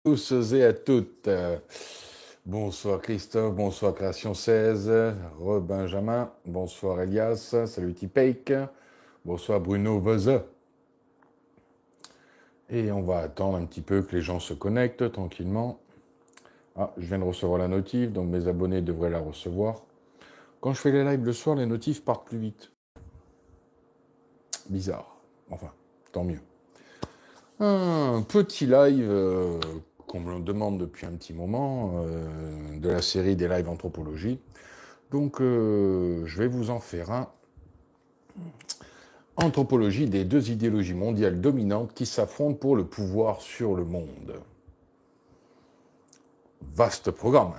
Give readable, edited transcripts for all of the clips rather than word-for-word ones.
Tous et à toutes. Bonsoir Christophe, bonsoir Création 16, re-Benjamin, bonsoir Elias, salut Tipake, bonsoir Bruno Veze. Et on va attendre un petit peu que les gens se connectent tranquillement. Ah, je viens de recevoir la notif, donc mes abonnés devraient la recevoir. Quand je fais les lives le soir, les notifs partent plus vite. Bizarre. Enfin, tant mieux. Un petit live qu'on me demande depuis un petit moment, de la série des lives anthropologie. Donc, je vais vous en faire un. Anthropologie des deux idéologies mondiales dominantes qui s'affrontent pour le pouvoir sur le monde. Vaste programme.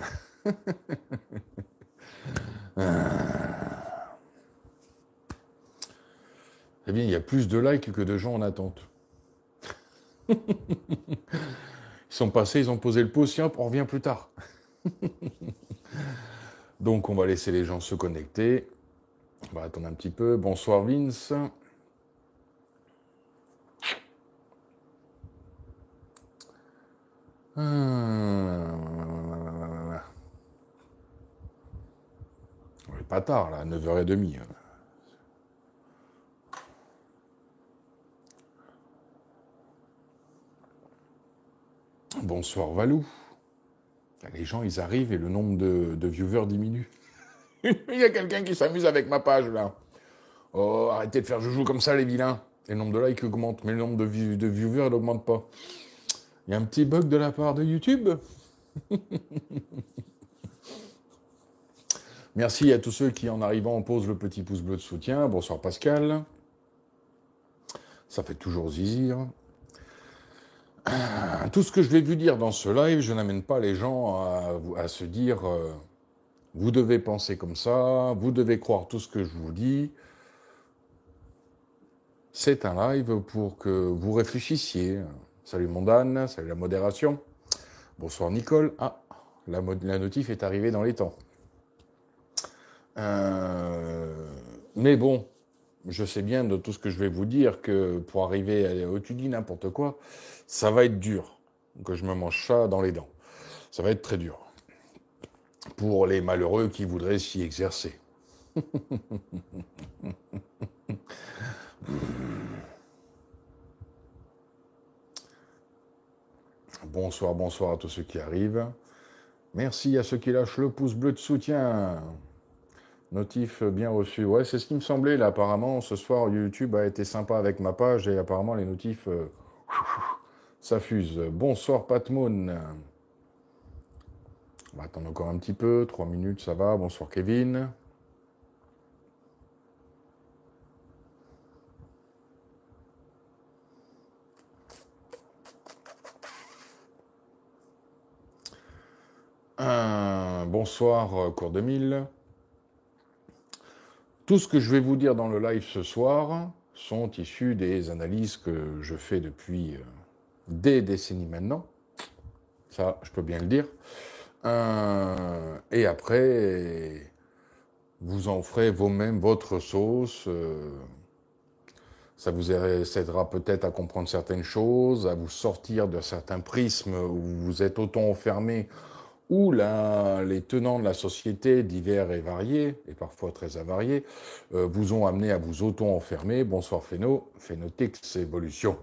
Eh bien, il y a plus de likes que de gens en attente. Ils sont passés, ils ont posé le pouce, hop, on revient plus tard. Donc, on va laisser les gens se connecter. On va attendre un petit peu. Bonsoir Vince. Pas tard, là, 9h30. Bonsoir Valou. Les gens, ils arrivent et le nombre de viewers diminue. Il y a quelqu'un qui s'amuse avec ma page, là. Oh, arrêtez de faire joujou comme ça, les vilains. Et le nombre de likes augmente, mais le nombre de viewers, il n'augmente pas. Il y a un petit bug de la part de YouTube. Merci à tous ceux qui, en arrivant, posent le petit pouce bleu de soutien. Bonsoir Pascal. Ça fait toujours zizir. Tout ce que je vais vous dire dans ce live, je n'amène pas les gens à se dire vous devez penser comme ça, vous devez croire tout ce que je vous dis. C'est un live pour que vous réfléchissiez. Salut Mondane, salut la modération. Bonsoir Nicole. Ah, la notif est arrivée dans les temps. Mais bon, je sais bien de tout ce que je vais vous dire que pour arriver au tu dis n'importe quoi, ça va être dur. Que je me mange ça dans les dents. Ça va être très dur. Pour les malheureux qui voudraient s'y exercer. Bonsoir, bonsoir à tous ceux qui arrivent. Merci à ceux qui lâchent le pouce bleu de soutien. Notif bien reçu. Ouais, c'est ce qui me semblait là. Apparemment, ce soir, YouTube a été sympa avec ma page et apparemment les notifs, ça fuse. Bonsoir Patmoon. On va attendre encore un petit peu. 3 minutes, ça va. Bonsoir Kevin. Bonsoir Cours 2000. Tout ce que je vais vous dire dans le live ce soir sont issus des analyses que je fais depuis des décennies maintenant. Ça, je peux bien le dire. Et après, vous en ferez vous-même votre sauce. Ça vous aidera peut-être à comprendre certaines choses, à vous sortir de certains prismes où vous êtes auto-enfermé, où les tenants de la société, divers et variés, et parfois très avariés, vous ont amené à vous auto-enfermer. Bonsoir Phéno, Phénotix Évolution,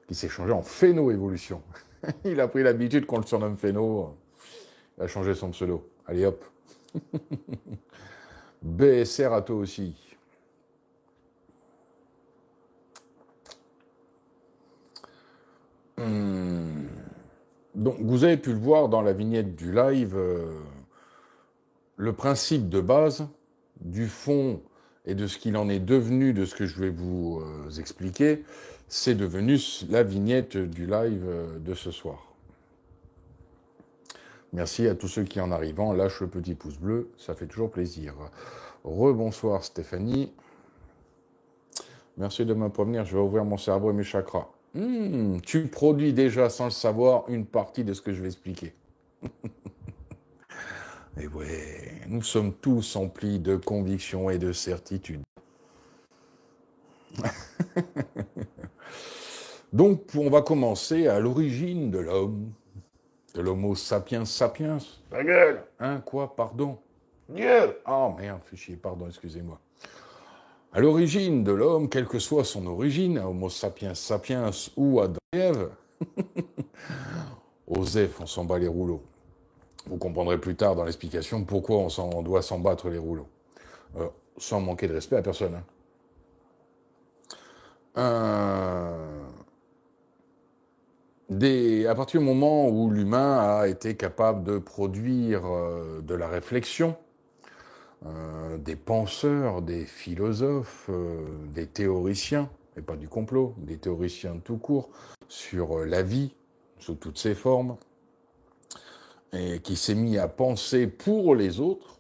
qui s'est changé en Phéno-Évolution. Il a pris l'habitude qu'on le surnomme Phéno, il a changé son pseudo. Allez hop. BSR à toi aussi. Donc, vous avez pu le voir dans la vignette du live, le principe de base, du fond et de ce qu'il en est devenu, de ce que je vais vous expliquer, c'est devenu la vignette du live de ce soir. Merci à tous ceux qui, en arrivant, lâchent le petit pouce bleu, ça fait toujours plaisir. Rebonsoir Stéphanie. Merci de me prévenir, je vais ouvrir mon cerveau et mes chakras. Tu produis déjà, sans le savoir, une partie de ce que je vais expliquer. Et ouais, nous sommes tous emplis de convictions et de certitudes. Donc, on va commencer à l'origine de l'homme, de l'homo sapiens sapiens. Ta gueule. Hein, quoi, pardon? Gueule. Oh merde, fais chier, pardon, excusez-moi. À l'origine de l'homme, quelle que soit son origine, homo sapiens sapiens ou Adam et Ève, Osef, on s'en bat les rouleaux. Vous comprendrez plus tard dans l'explication pourquoi on doit s'en battre les rouleaux. Sans manquer de respect à personne. À partir du moment où l'humain a été capable de produire de la réflexion, des penseurs, des philosophes, des théoriciens, et pas du complot, des théoriciens tout court, sur la vie, sous toutes ses formes, et qui s'est mis à penser pour les autres,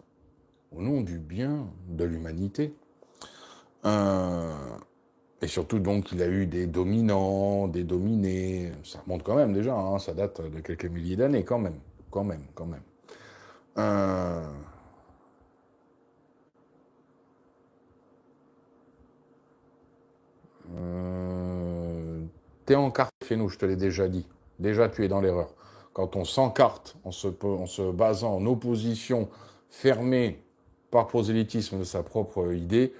au nom du bien de l'humanité. Et surtout, donc, il a eu des dominants, des dominés. Ça remonte quand même déjà, hein, ça date de quelques milliers d'années, quand même. Quand même. T'es encarté, Fénou, je te l'ai déjà dit. Déjà, tu es dans l'erreur. Quand on s'encarte en se basant en opposition fermée par prosélytisme de sa propre idée,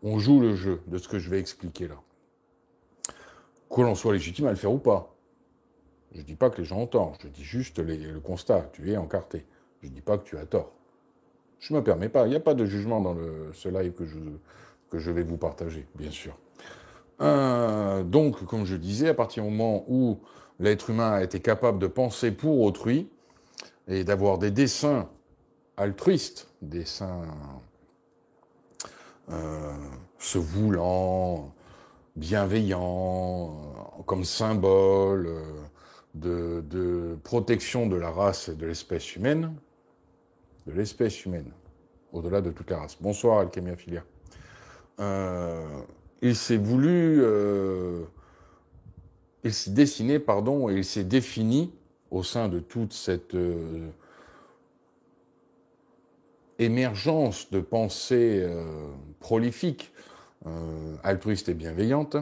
on joue le jeu de ce que je vais expliquer là. Que l'on soit légitime à le faire ou pas. Je ne dis pas que les gens ont tort, je dis juste le constat, tu es encarté. Je ne dis pas que tu as tort. Je ne me permets pas, il n'y a pas de jugement dans ce live que je vais vous partager, bien sûr. Donc, comme je disais, à partir du moment où l'être humain a été capable de penser pour autrui et d'avoir des desseins altruistes, desseins se voulant, bienveillants, comme symbole de protection de la race et de l'espèce humaine, au-delà de toute la race. Bonsoir, Alchemia Filia. Il s'est voulu, il s'est dessiné, pardon, et il s'est défini au sein de toute cette émergence de pensée prolifique, altruiste et bienveillante,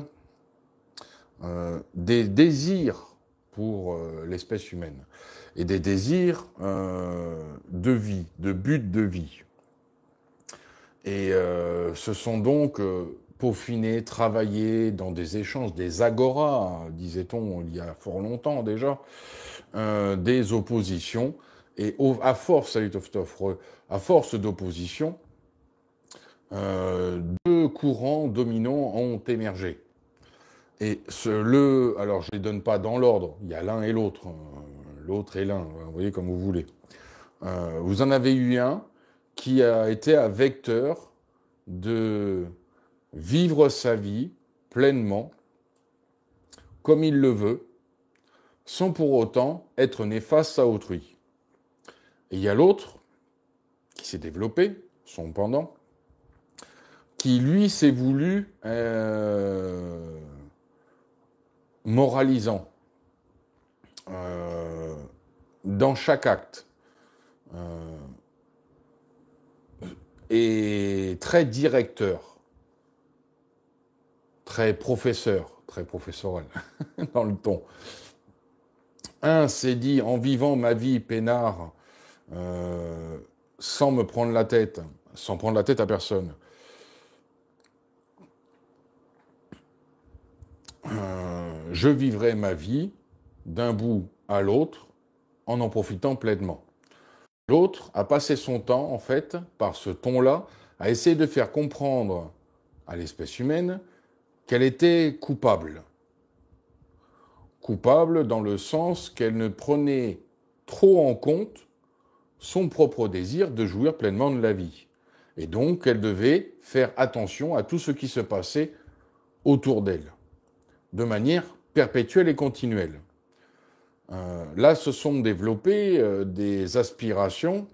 des désirs pour l'espèce humaine et des désirs de vie, de but de vie. Et se sont donc peaufinés, travaillés dans des échanges, des agoras, disait-on il y a fort longtemps déjà, des oppositions. Et à force, à force d'opposition, deux courants dominants ont émergé. Et alors je ne les donne pas dans l'ordre, il y a l'un et l'autre, l'autre et l'un, vous voyez comme vous voulez. Vous en avez eu un qui a été un vecteur de vivre sa vie pleinement, comme il le veut, sans pour autant être néfaste à autrui. Et il y a l'autre qui s'est développé, son pendant, qui lui s'est voulu moralisant dans chaque acte. Et très directeur, très professeur, très professoral dans le ton. Un s'est dit, en vivant ma vie peinard, sans me prendre la tête, sans prendre la tête à personne, je vivrai ma vie d'un bout à l'autre en profitant pleinement. L'autre a passé son temps, en fait, par ce ton-là, à essayer de faire comprendre à l'espèce humaine qu'elle était coupable. Coupable dans le sens qu'elle ne prenait trop en compte son propre désir de jouir pleinement de la vie. Et donc, elle devait faire attention à tout ce qui se passait autour d'elle, de manière perpétuelle et continuelle. Là, se sont développées des aspirations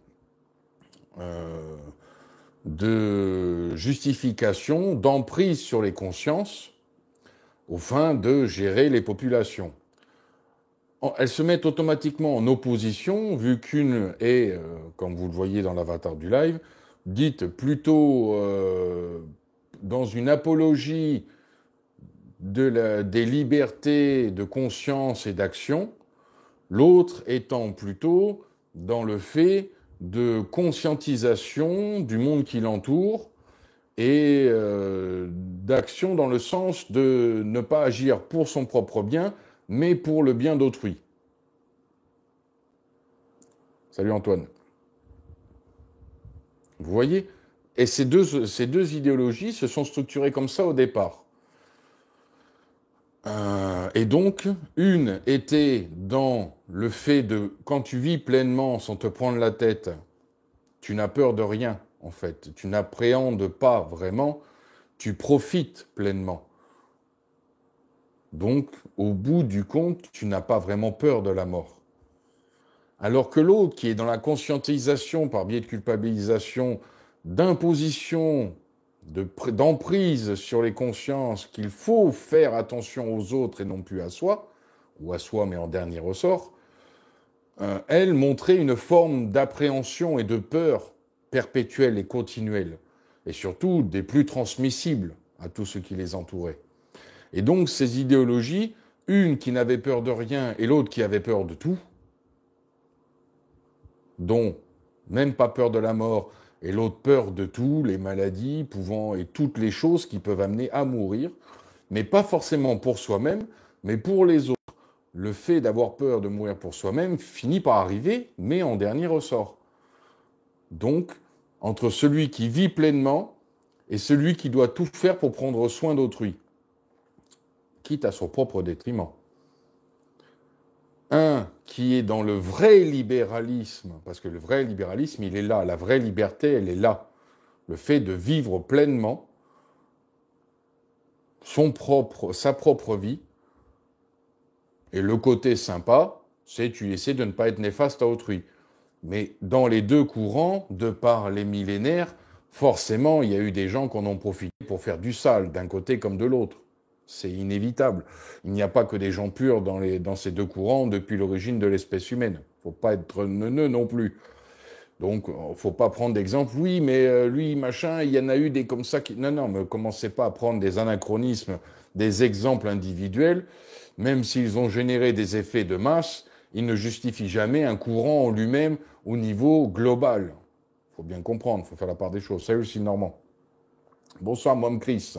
de justification, d'emprise sur les consciences, au fin de gérer les populations. Elles se mettent automatiquement en opposition, vu qu'une est, comme vous le voyez dans l'avatar du live, dite plutôt dans une apologie des libertés de conscience et d'action, l'autre étant plutôt dans le fait de conscientisation du monde qui l'entoure et d'action dans le sens de ne pas agir pour son propre bien, mais pour le bien d'autrui. Salut Antoine. Vous voyez? Et ces deux idéologies se sont structurées comme ça au départ. Et donc, une était dans le fait de, quand tu vis pleinement sans te prendre la tête, tu n'as peur de rien, en fait. Tu n'appréhendes pas vraiment, tu profites pleinement. Donc, au bout du compte, tu n'as pas vraiment peur de la mort. Alors que l'autre, qui est dans la conscientisation par biais de culpabilisation, d'imposition, d'emprise sur les consciences, qu'il faut faire attention aux autres et non plus à soi, ou à soi mais en dernier ressort, elle montrait une forme d'appréhension et de peur perpétuelle et continuelle, et surtout des plus transmissibles à tous ceux qui les entouraient. Et donc ces idéologies, une qui n'avait peur de rien et l'autre qui avait peur de tout, dont même pas peur de la mort, et l'autre peur de tout, les maladies pouvant et toutes les choses qui peuvent amener à mourir, mais pas forcément pour soi-même, mais pour les autres. Le fait d'avoir peur de mourir pour soi-même finit par arriver, mais en dernier ressort. Donc, entre celui qui vit pleinement et celui qui doit tout faire pour prendre soin d'autrui, quitte à son propre détriment. Un qui est dans le vrai libéralisme, parce que le vrai libéralisme, il est là, la vraie liberté, elle est là. Le fait de vivre pleinement sa propre vie. Et le côté sympa, c'est tu essaies de ne pas être néfaste à autrui. Mais dans les deux courants, de par les millénaires, forcément, il y a eu des gens qui en ont profité pour faire du sale, d'un côté comme de l'autre. C'est inévitable. Il n'y a pas que des gens purs dans ces deux courants depuis l'origine de l'espèce humaine. Faut pas être neuneux non plus. Donc, faut pas prendre d'exemple. Oui, mais lui, machin, il y en a eu des comme ça qui... Non, ne commencez pas à prendre des anachronismes, des exemples individuels. Même s'ils ont généré des effets de masse, ils ne justifient jamais un courant en lui-même au niveau global. Il faut bien comprendre, il faut faire la part des choses. Salut, c'est Normand. Bonsoir, moi, Chris.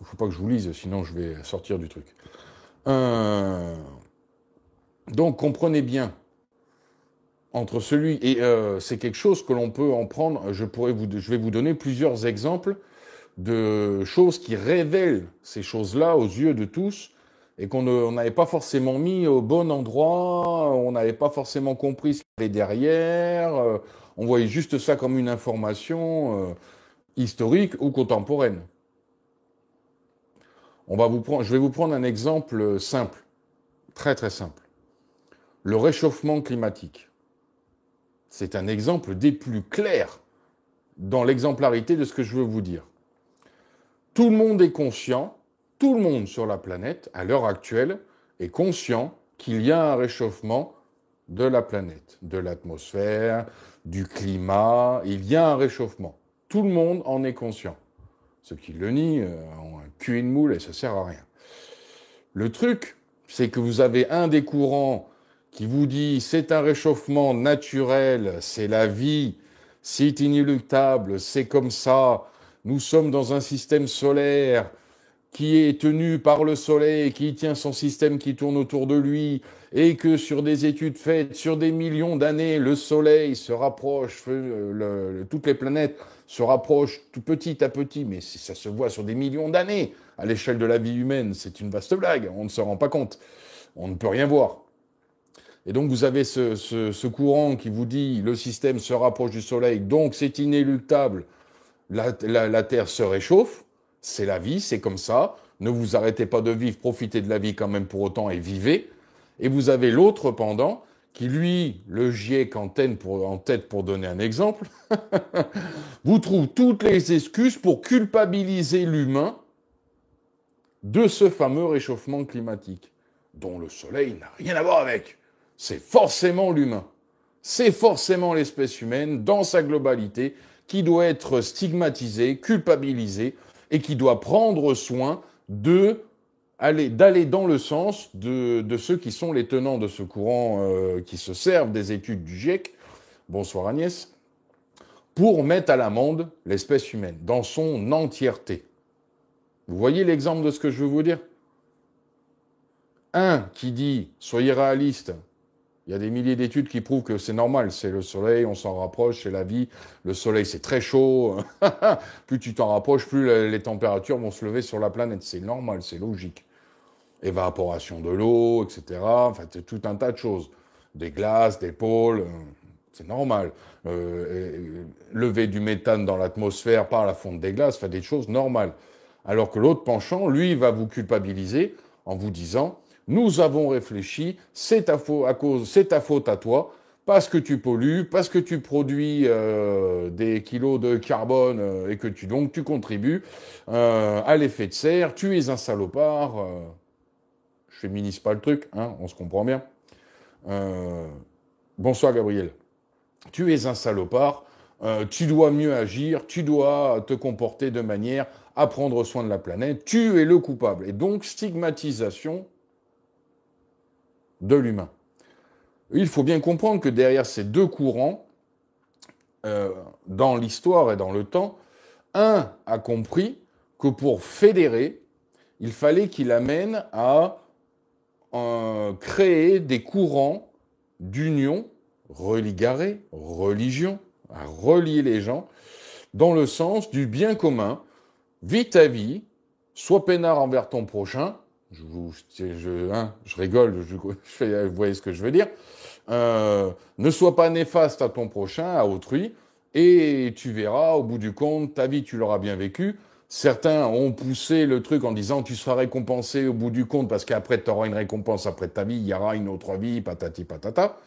Il ne faut pas que je vous lise, sinon je vais sortir du truc. Donc, comprenez bien, entre celui... Et c'est quelque chose que l'on peut en prendre... Je vais vous donner plusieurs exemples de choses qui révèlent ces choses-là aux yeux de tous et qu'on n'avait pas forcément mis au bon endroit, on n'avait pas forcément compris ce qu'il y avait derrière, on voyait juste ça comme une information historique ou contemporaine. Je vais vous prendre un exemple simple, très très simple. Le réchauffement climatique. C'est un exemple des plus clairs dans l'exemplarité de ce que je veux vous dire. Tout le monde est conscient, tout le monde sur la planète, à l'heure actuelle, est conscient qu'il y a un réchauffement de la planète, de l'atmosphère, du climat, il y a un réchauffement. Tout le monde en est conscient. Ceux qui le nient ont un cul et une moule et ça sert à rien. Le truc, c'est que vous avez un des courants qui vous dit c'est un réchauffement naturel, c'est la vie, c'est inéluctable, c'est comme ça, nous sommes dans un système solaire qui est tenu par le soleil, qui tient son système qui tourne autour de lui, et que sur des études faites sur des millions d'années, le soleil se rapproche, toutes les planètes se rapprochent tout petit à petit, mais ça se voit sur des millions d'années à l'échelle de la vie humaine, c'est une vaste blague, on ne se rend pas compte, on ne peut rien voir. Et donc vous avez ce courant qui vous dit le système se rapproche du soleil, donc c'est inéluctable, la Terre se réchauffe, c'est la vie, c'est comme ça, ne vous arrêtez pas de vivre, profitez de la vie quand même pour autant et vivez. Et vous avez l'autre pendant qui, lui, le GIEC en tête pour donner un exemple, vous trouve toutes les excuses pour culpabiliser l'humain de ce fameux réchauffement climatique, dont le soleil n'a rien à voir avec. C'est forcément l'humain. C'est forcément l'espèce humaine, dans sa globalité, qui doit être stigmatisée, culpabilisée, et qui doit prendre soin d'aller dans le sens de ceux qui sont les tenants de ce courant qui se servent des études du GIEC, bonsoir Agnès, pour mettre à l'amende l'espèce humaine dans son entièreté. Vous voyez l'exemple de ce que je veux vous dire? Un qui dit « soyez réaliste », il y a des milliers d'études qui prouvent que c'est normal, c'est le soleil, on s'en rapproche, c'est la vie, le soleil c'est très chaud, plus tu t'en rapproches, plus les températures vont se lever sur la planète, c'est normal, c'est logique. Évaporation de l'eau, etc., enfin c'est tout un tas de choses, des glaces, des pôles, c'est normal. Lever du méthane dans l'atmosphère par la fonte des glaces, enfin des choses normales. Alors que l'autre penchant, lui, va vous culpabiliser en vous disant « Nous avons réfléchi, c'est ta faute à toi, parce que tu pollues, parce que tu produis des kilos de carbone et que donc tu contribues à l'effet de serre, tu es un salopard. Je féminise pas le truc, hein, on se comprend bien. Bonsoir Gabriel. Tu es un salopard, tu dois mieux agir, tu dois te comporter de manière à prendre soin de la planète, tu es le coupable. Et donc, stigmatisation de l'humain. Il faut bien comprendre que derrière ces deux courants, dans l'histoire et dans le temps, un a compris que pour fédérer, il fallait qu'il amène à créer des courants d'union, religaré, religion, à relier les gens, dans le sens du bien commun. Vis ta vie, sois peinard envers ton prochain. Je rigole, vous voyez ce que je veux dire. Ne sois pas néfaste à ton prochain, à autrui, et tu verras, au bout du compte, ta vie, tu l'auras bien vécue. Certains ont poussé le truc en disant tu seras récompensé au bout du compte parce qu'après tu auras une récompense après ta vie, il y aura une autre vie, patati patata.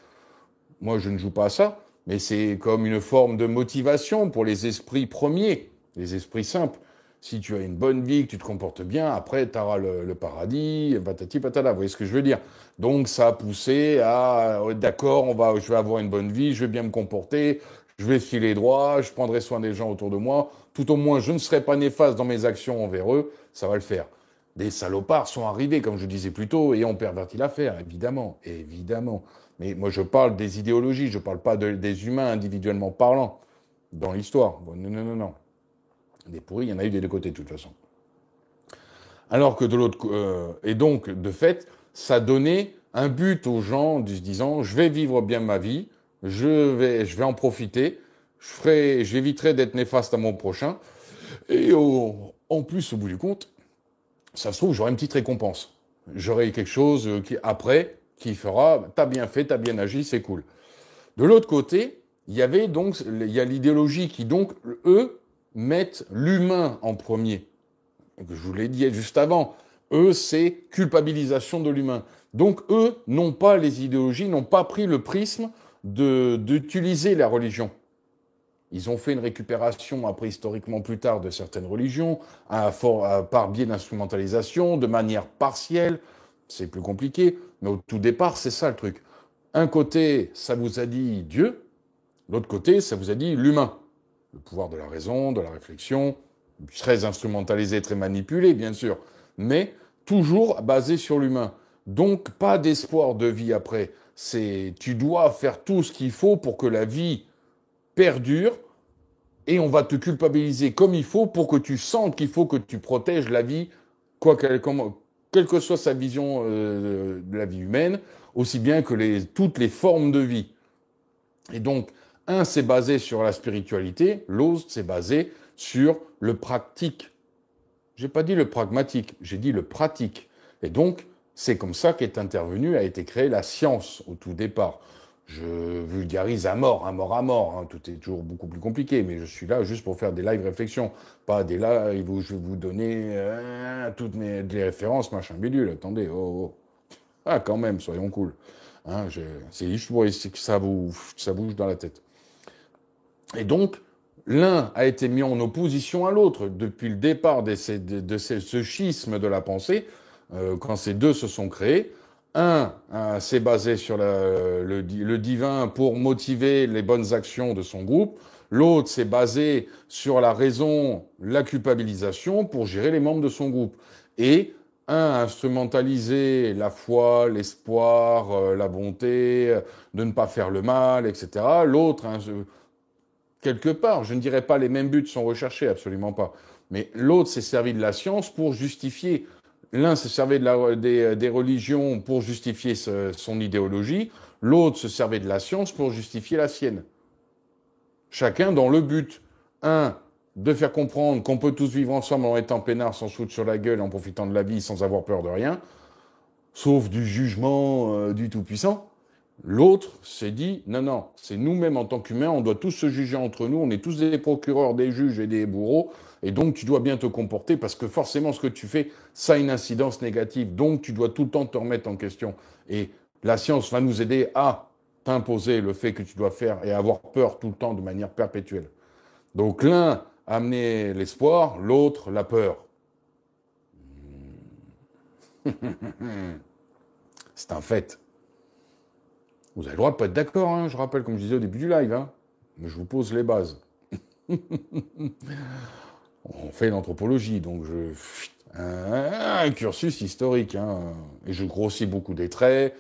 Moi, je ne joue pas à ça, mais c'est comme une forme de motivation pour les esprits premiers, les esprits simples. Si tu as une bonne vie, que tu te comportes bien, après, tu auras le paradis, patati patata, vous voyez ce que je veux dire. Donc, ça a poussé à, d'accord, je vais avoir une bonne vie, je vais bien me comporter, je vais filer droit, je prendrai soin des gens autour de moi, tout au moins, je ne serai pas néfaste dans mes actions envers eux, ça va le faire. Des salopards sont arrivés, comme je disais plus tôt, et ont perverti l'affaire, évidemment, évidemment. Mais moi, je parle des idéologies, je ne parle pas des humains individuellement parlant dans l'histoire. Bon, non, non, non, non. Des pourris, il y en a eu des deux côtés, de toute façon. Alors que de l'autre... et donc, de fait, ça donnait un but aux gens, se disant, je vais vivre bien ma vie, je vais en profiter, j'éviterai d'être néfaste à mon prochain, et en plus, au bout du compte, ça se trouve, j'aurai une petite récompense. J'aurai quelque chose qui fera, t'as bien fait, t'as bien agi, c'est cool. De l'autre côté, il y a l'idéologie qui, donc, eux, mettent l'humain en premier. Je vous l'ai dit juste avant. Eux, c'est culpabilisation de l'humain. Donc, eux, n'ont pas les idéologies, n'ont pas pris le prisme d'utiliser la religion. Ils ont fait une récupération, après historiquement plus tard, de certaines religions, par biais d'instrumentalisation, de manière partielle. C'est plus compliqué, mais au tout départ, c'est ça le truc. Un côté, ça vous a dit Dieu, l'autre côté, ça vous a dit l'humain. Le pouvoir de la raison, de la réflexion, très instrumentalisé, très manipulé, bien sûr, mais toujours basé sur l'humain. Donc, pas d'espoir de vie après. Tu dois faire tout ce qu'il faut pour que la vie perdure, et on va te culpabiliser comme il faut pour que tu sentes qu'il faut que tu protèges la vie, quelle que soit sa vision de la vie humaine, aussi bien que toutes les formes de vie. Et donc, un, c'est basé sur la spiritualité, l'autre, c'est basé sur le pratique. J'ai pas dit le pragmatique, j'ai dit le pratique. Et donc, c'est comme ça qu'est intervenue, a été créée la science au tout départ. Je vulgarise à mort, hein. Tout est toujours beaucoup plus compliqué, mais je suis là juste pour faire des live réflexions, pas des lives où je vais vous donner toutes les références, machin bidule. Attendez, oh. Ah, quand même, soyons cool. Hein, c'est juste pour que ça bouge dans la tête. Et donc, l'un a été mis en opposition à l'autre depuis le départ de ce schisme de la pensée, quand ces deux se sont créés. Un s'est basé sur le divin pour motiver les bonnes actions de son groupe. L'autre, c'est basé sur la raison, la culpabilisation pour gérer les membres de son groupe. Et un, instrumentaliser la foi, l'espoir, la bonté, de ne pas faire le mal, etc. L'autre, hein, quelque part, je ne dirais pas les mêmes buts sont recherchés, absolument pas. Mais l'autre s'est servi de la science pour justifier. L'un s'est servi des religions pour justifier son idéologie. L'autre se servait de la science pour justifier la sienne. Chacun dans le but, un, de faire comprendre qu'on peut tous vivre ensemble en étant peinards, sans se foutre sur la gueule, en profitant de la vie, sans avoir peur de rien, sauf du jugement du Tout-Puissant. L'autre s'est dit, non, non, c'est nous-mêmes en tant qu'humains, on doit tous se juger entre nous, on est tous des procureurs, des juges et des bourreaux, et donc tu dois bien te comporter parce que forcément ce que tu fais, ça a une incidence négative, donc tu dois tout le temps te remettre en question. Et la science va nous aider à t'imposer le fait que tu dois faire et avoir peur tout le temps de manière perpétuelle. Donc l'un a amené l'espoir, l'autre la peur. C'est un fait. Vous avez le droit de pas être d'accord, hein, je rappelle, comme je disais au début du live, hein, mais je vous pose les bases. On fait l'anthropologie, donc un cursus historique, hein, et je grossis beaucoup des traits.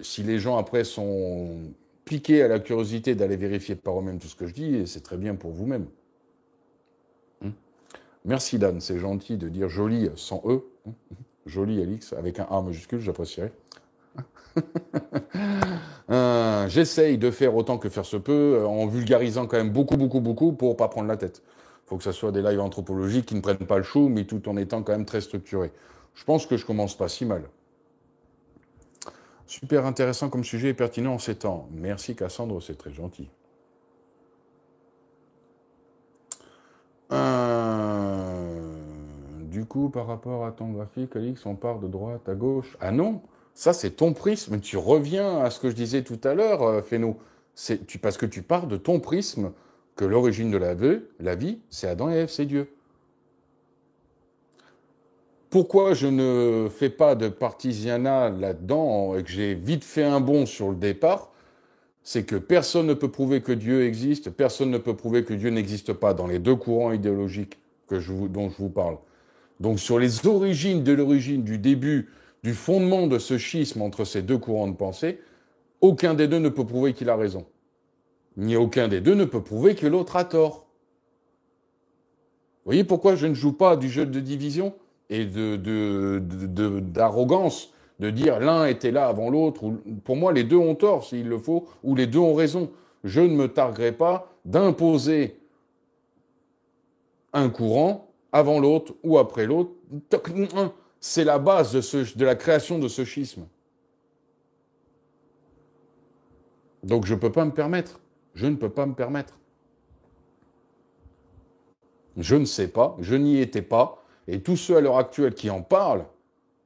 Si les gens après sont piqués à la curiosité d'aller vérifier par eux-mêmes tout ce que je dis, c'est très bien pour vous-même. Merci Dan, c'est gentil de dire joli sans E. Joli Alix, avec un A majuscule, j'apprécierais. J'essaye de faire autant que faire se peut, en vulgarisant quand même beaucoup pour pas prendre la tête. Il faut que ce soit des lives anthropologiques qui ne prennent pas le chou, mais tout en étant quand même très structurés. Je pense que je commence pas si mal. Super intéressant comme sujet et pertinent en ces temps. Merci Cassandre, c'est très gentil. Du coup, par rapport à ton graphique, Alix, on part de droite à gauche. Ah non, ça c'est ton prisme. Tu reviens à ce que je disais tout à l'heure, Féno. Parce que tu pars de ton prisme que l'origine de la vie, c'est Adam et Ève, c'est Dieu. Pourquoi je ne fais pas de partisiana là-dedans et que j'ai vite fait un bond sur le départ, c'est que personne ne peut prouver que Dieu existe, personne ne peut prouver que Dieu n'existe pas dans les deux courants idéologiques dont je vous parle. Donc sur les origines de l'origine, du début, du fondement de ce schisme entre ces deux courants de pensée, aucun des deux ne peut prouver qu'il a raison. Ni aucun des deux ne peut prouver que l'autre a tort. Vous voyez pourquoi je ne joue pas du jeu de division et d'arrogance, de dire l'un était là avant l'autre. Pour moi, les deux ont tort s'il le faut, ou les deux ont raison. Je ne me targuerai pas d'imposer un courant avant l'autre ou après l'autre. C'est la base de la création de ce schisme. Donc je ne peux pas me permettre. Je ne peux pas me permettre. Je ne sais pas, je n'y étais pas, et tous ceux à l'heure actuelle qui en parlent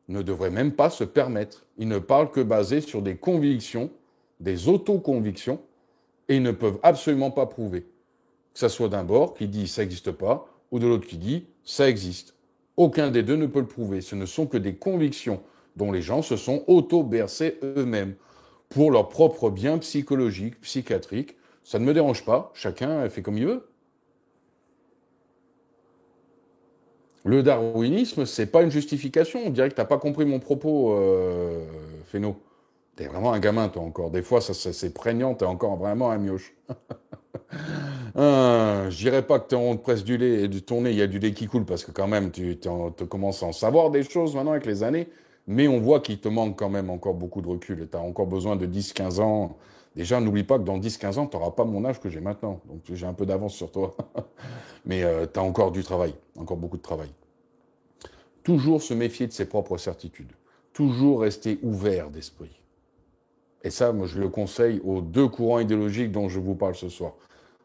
ne devraient même pas se permettre. Ils ne parlent que basés sur des convictions, des autoconvictions, et ils ne peuvent absolument pas prouver. Que ça soit d'un bord qui dit ça n'existe pas, ou de l'autre qui dit ça existe. Aucun des deux ne peut le prouver. Ce ne sont que des convictions dont les gens se sont auto-bercés eux-mêmes pour leur propre bien psychologique, psychiatrique. Ça ne me dérange pas, chacun fait comme il veut. Le darwinisme, c'est pas une justification. On dirait que t'as pas compris mon propos, Féno. T'es vraiment un gamin, toi, encore. Des fois, c'est prégnant, t'es encore vraiment un mioche. Je dirais pas que on te presse du lait et de ton nez, il y a du lait qui coule, parce que quand même, tu commences à en savoir des choses maintenant avec les années, mais on voit qu'il te manque quand même encore beaucoup de recul, et t'as encore besoin de 10-15 ans. Déjà, n'oublie pas que dans 10-15 ans, t'auras pas mon âge que j'ai maintenant, donc j'ai un peu d'avance sur toi. Mais t'as encore du travail, encore beaucoup de travail. Toujours se méfier de ses propres certitudes. Toujours rester ouvert d'esprit. Et ça, moi, je le conseille aux deux courants idéologiques dont je vous parle ce soir.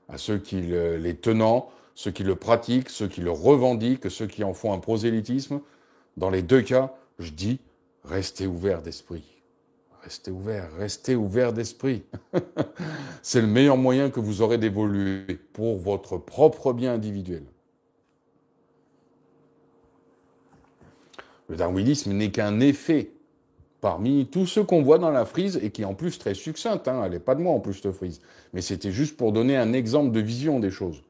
À ceux qui les tenants, ceux qui le pratiquent, ceux qui le revendiquent, ceux qui en font un prosélytisme. Dans les deux cas, je dis, restez ouvert d'esprit. Restez ouvert d'esprit. C'est le meilleur moyen que vous aurez d'évoluer pour votre propre bien individuel. Le darwinisme n'est qu'un effet parmi tous ceux qu'on voit dans la frise, et qui est en plus très succincte, hein, elle n'est pas de moi en plus, cette frise. Mais c'était juste pour donner un exemple de vision des choses.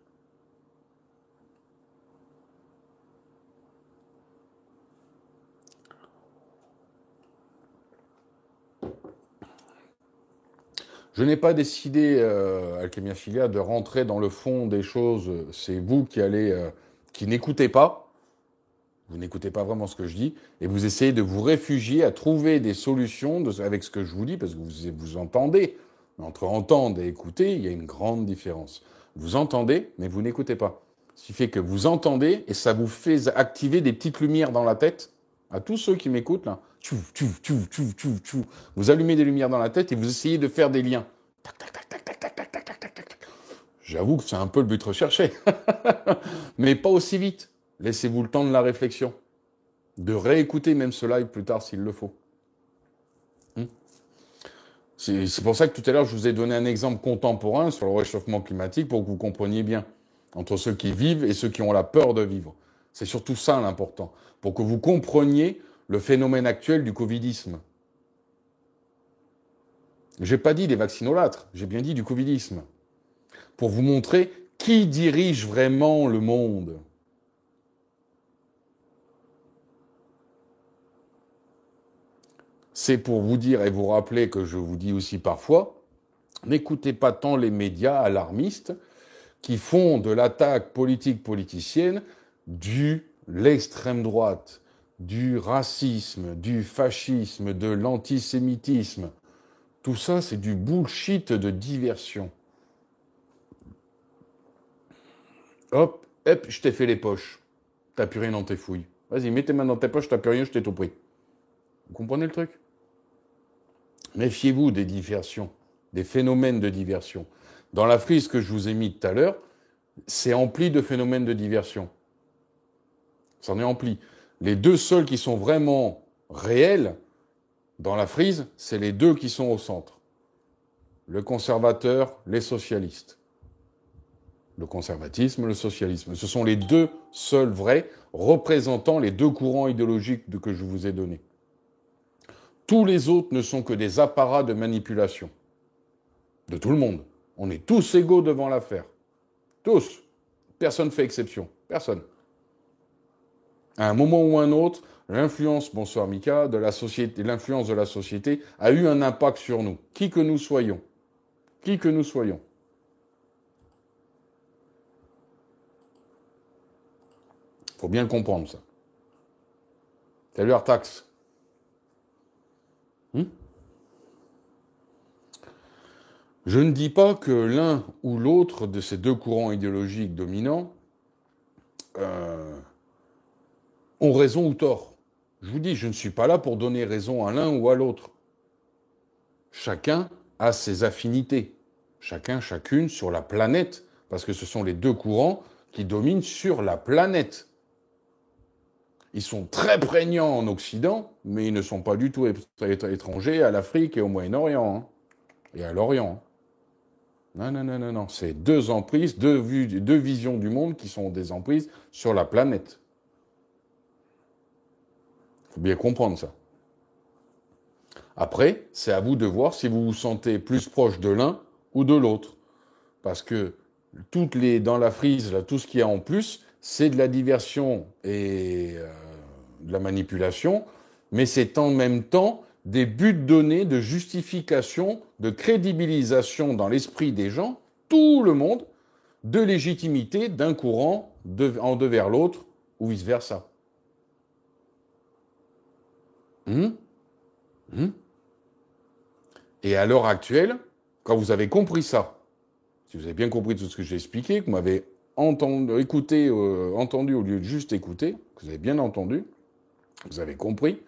Je n'ai pas décidé, Alchemia Filia, de rentrer dans le fond des choses. C'est vous qui allez, qui n'écoutez pas. Vous n'écoutez pas vraiment ce que je dis, et vous essayez de vous réfugier à trouver des solutions avec ce que je vous dis, parce que vous entendez. Mais entre entendre et écouter, il y a une grande différence. Vous entendez, mais vous n'écoutez pas. Ce qui fait que vous entendez, et ça vous fait activer des petites lumières dans la tête. À tous ceux qui m'écoutent, là, tchou, tchou, tchou, tchou, tchou, tchou. Vous allumez des lumières dans la tête et vous essayez de faire des liens. Tac, tac, tac, tac, tac, tac, tac, tac, tac, tac, tac. J'avoue que c'est un peu le but recherché. Mais pas aussi vite. Laissez-vous le temps de la réflexion. De réécouter même ce live plus tard s'il le faut. C'est pour ça que tout à l'heure, je vous ai donné un exemple contemporain sur le réchauffement climatique pour que vous compreniez bien. Entre ceux qui vivent et ceux qui ont la peur de vivre. C'est surtout ça l'important. Pour que vous compreniez le phénomène actuel du covidisme. J'ai pas dit des vaccinolâtres, j'ai bien dit du covidisme. Pour vous montrer qui dirige vraiment le monde. C'est pour vous dire et vous rappeler que je vous dis aussi parfois, n'écoutez pas tant les médias alarmistes qui font de l'attaque politique politicienne du l'extrême droite, du racisme, du fascisme, de l'antisémitisme. Tout ça, c'est du bullshit de diversion. Hop, hop, je t'ai fait les poches. T'as plus rien dans tes fouilles. Vas-y, mets tes mains dans tes poches, t'as plus rien, je t'ai tout pris. Vous comprenez le truc? Méfiez-vous des diversions, des phénomènes de diversion. Dans la frise que je vous ai mis tout à l'heure, c'est empli de phénomènes de diversion. C'en est empli. Les deux seuls qui sont vraiment réels dans la frise, c'est les deux qui sont au centre. Le conservateur, les socialistes. Le conservatisme, le socialisme. Ce sont les deux seuls vrais représentant les deux courants idéologiques que je vous ai donnés. Tous les autres ne sont que des apparats de manipulation. De tout le monde. On est tous égaux devant l'affaire. Tous. Personne ne fait exception. Personne. À un moment ou un autre, l'influence, bonsoir Mika, de la société, l'influence de la société a eu un impact sur nous. Qui que nous soyons. Qui que nous soyons. Faut bien le comprendre, ça. Salut Artax. Je ne dis pas que l'un ou l'autre de ces deux courants idéologiques dominants ont raison ou tort. Je vous dis, je ne suis pas là pour donner raison à l'un ou à l'autre. Chacun a ses affinités. Chacun, chacune sur la planète. Parce que ce sont les deux courants qui dominent sur la planète. Ils sont très prégnants en Occident, mais ils ne sont pas du tout étrangers à l'Afrique et au Moyen-Orient. Hein, et à l'Orient. Non, non, non, non, non. C'est deux emprises, deux visions du monde qui sont des emprises sur la planète. Il faut bien comprendre ça. Après, c'est à vous de voir si vous vous sentez plus proche de l'un ou de l'autre. Parce que dans la frise, là, tout ce qu'il y a en plus, c'est de la diversion et de la manipulation, mais c'est en même temps des buts donnés de justification, de crédibilisation dans l'esprit des gens, tout le monde, de légitimité d'un courant vers l'autre ou vice-versa. Et à l'heure actuelle, quand vous avez compris ça, si vous avez bien compris tout ce que j'ai expliqué, que vous m'avez entendu au lieu de juste écouter, que vous avez bien entendu, vous avez compris,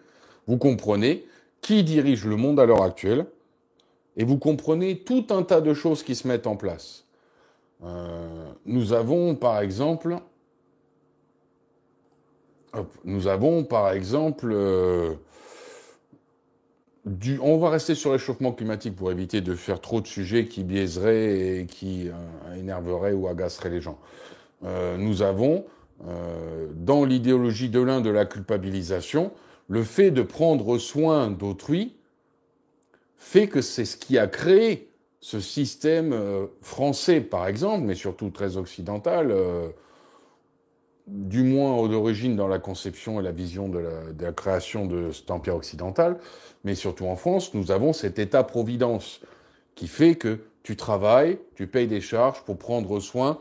vous comprenez qui dirige le monde à l'heure actuelle, et vous comprenez tout un tas de choses qui se mettent en place. Nous avons par exemple, on va rester sur le réchauffement climatique pour éviter de faire trop de sujets qui biaiseraient et qui énerveraient ou agaceraient les gens. Nous avons, dans l'idéologie de l'un de la culpabilisation, le fait de prendre soin d'autrui fait que c'est ce qui a créé ce système français, par exemple, mais surtout très occidental, du moins d'origine dans la conception et la vision de la création de cet empire occidental, mais surtout en France, nous avons cet État-providence qui fait que tu travailles, tu payes des charges pour prendre soin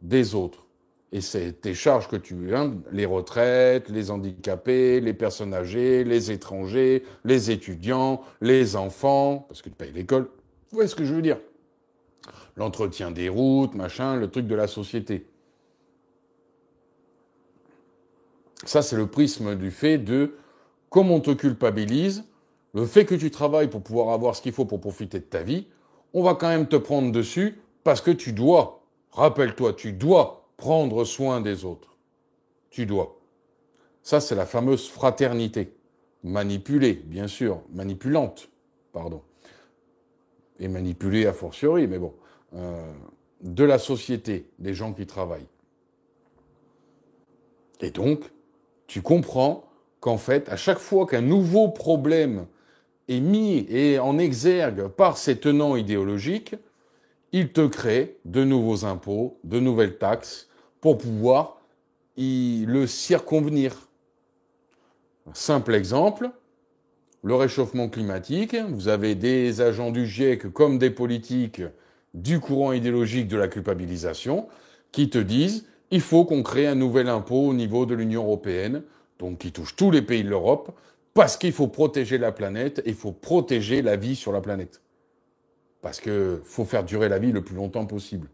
des autres. Et c'est tes charges que tu viens, les retraites, les handicapés, les personnes âgées, les étrangers, les étudiants, les enfants, parce que tu payes l'école. Vous voyez ce que je veux dire? L'entretien des routes, machin, le truc de la société. Ça, c'est le prisme du fait de, comme on te culpabilise, le fait que tu travailles pour pouvoir avoir ce qu'il faut pour profiter de ta vie, on va quand même te prendre dessus parce que tu dois, rappelle-toi, tu dois prendre soin des autres. Tu dois. Ça, c'est la fameuse fraternité. Manipulée, bien sûr, manipulante, pardon. Et manipulée a fortiori, mais bon. De la société, des gens qui travaillent. Et donc, tu comprends qu'en fait, à chaque fois qu'un nouveau problème est mis et en exergue par ses tenants idéologiques, il te crée de nouveaux impôts, de nouvelles taxes pour pouvoir le circonvenir. Simple exemple, le réchauffement climatique, vous avez des agents du GIEC comme des politiques du courant idéologique de la culpabilisation qui te disent il faut qu'on crée un nouvel impôt au niveau de l'Union européenne, donc qui touche tous les pays de l'Europe, parce qu'il faut protéger la planète et il faut protéger la vie sur la planète. Parce qu'il faut faire durer la vie le plus longtemps possible.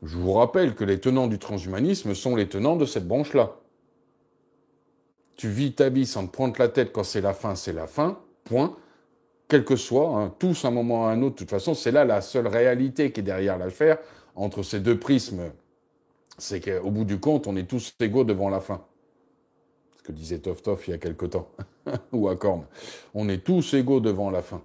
Je vous rappelle que les tenants du transhumanisme sont les tenants de cette branche-là. Tu vis ta vie sans te prendre la tête quand c'est la fin, point. Quel que soit, hein, tous à un moment ou à un autre, de toute façon, c'est là la seule réalité qui est derrière l'affaire, entre ces deux prismes. C'est qu'au bout du compte, on est tous égaux devant la fin. Ce que disait Tov il y a quelque temps, ou à Korn. On est tous égaux devant la fin.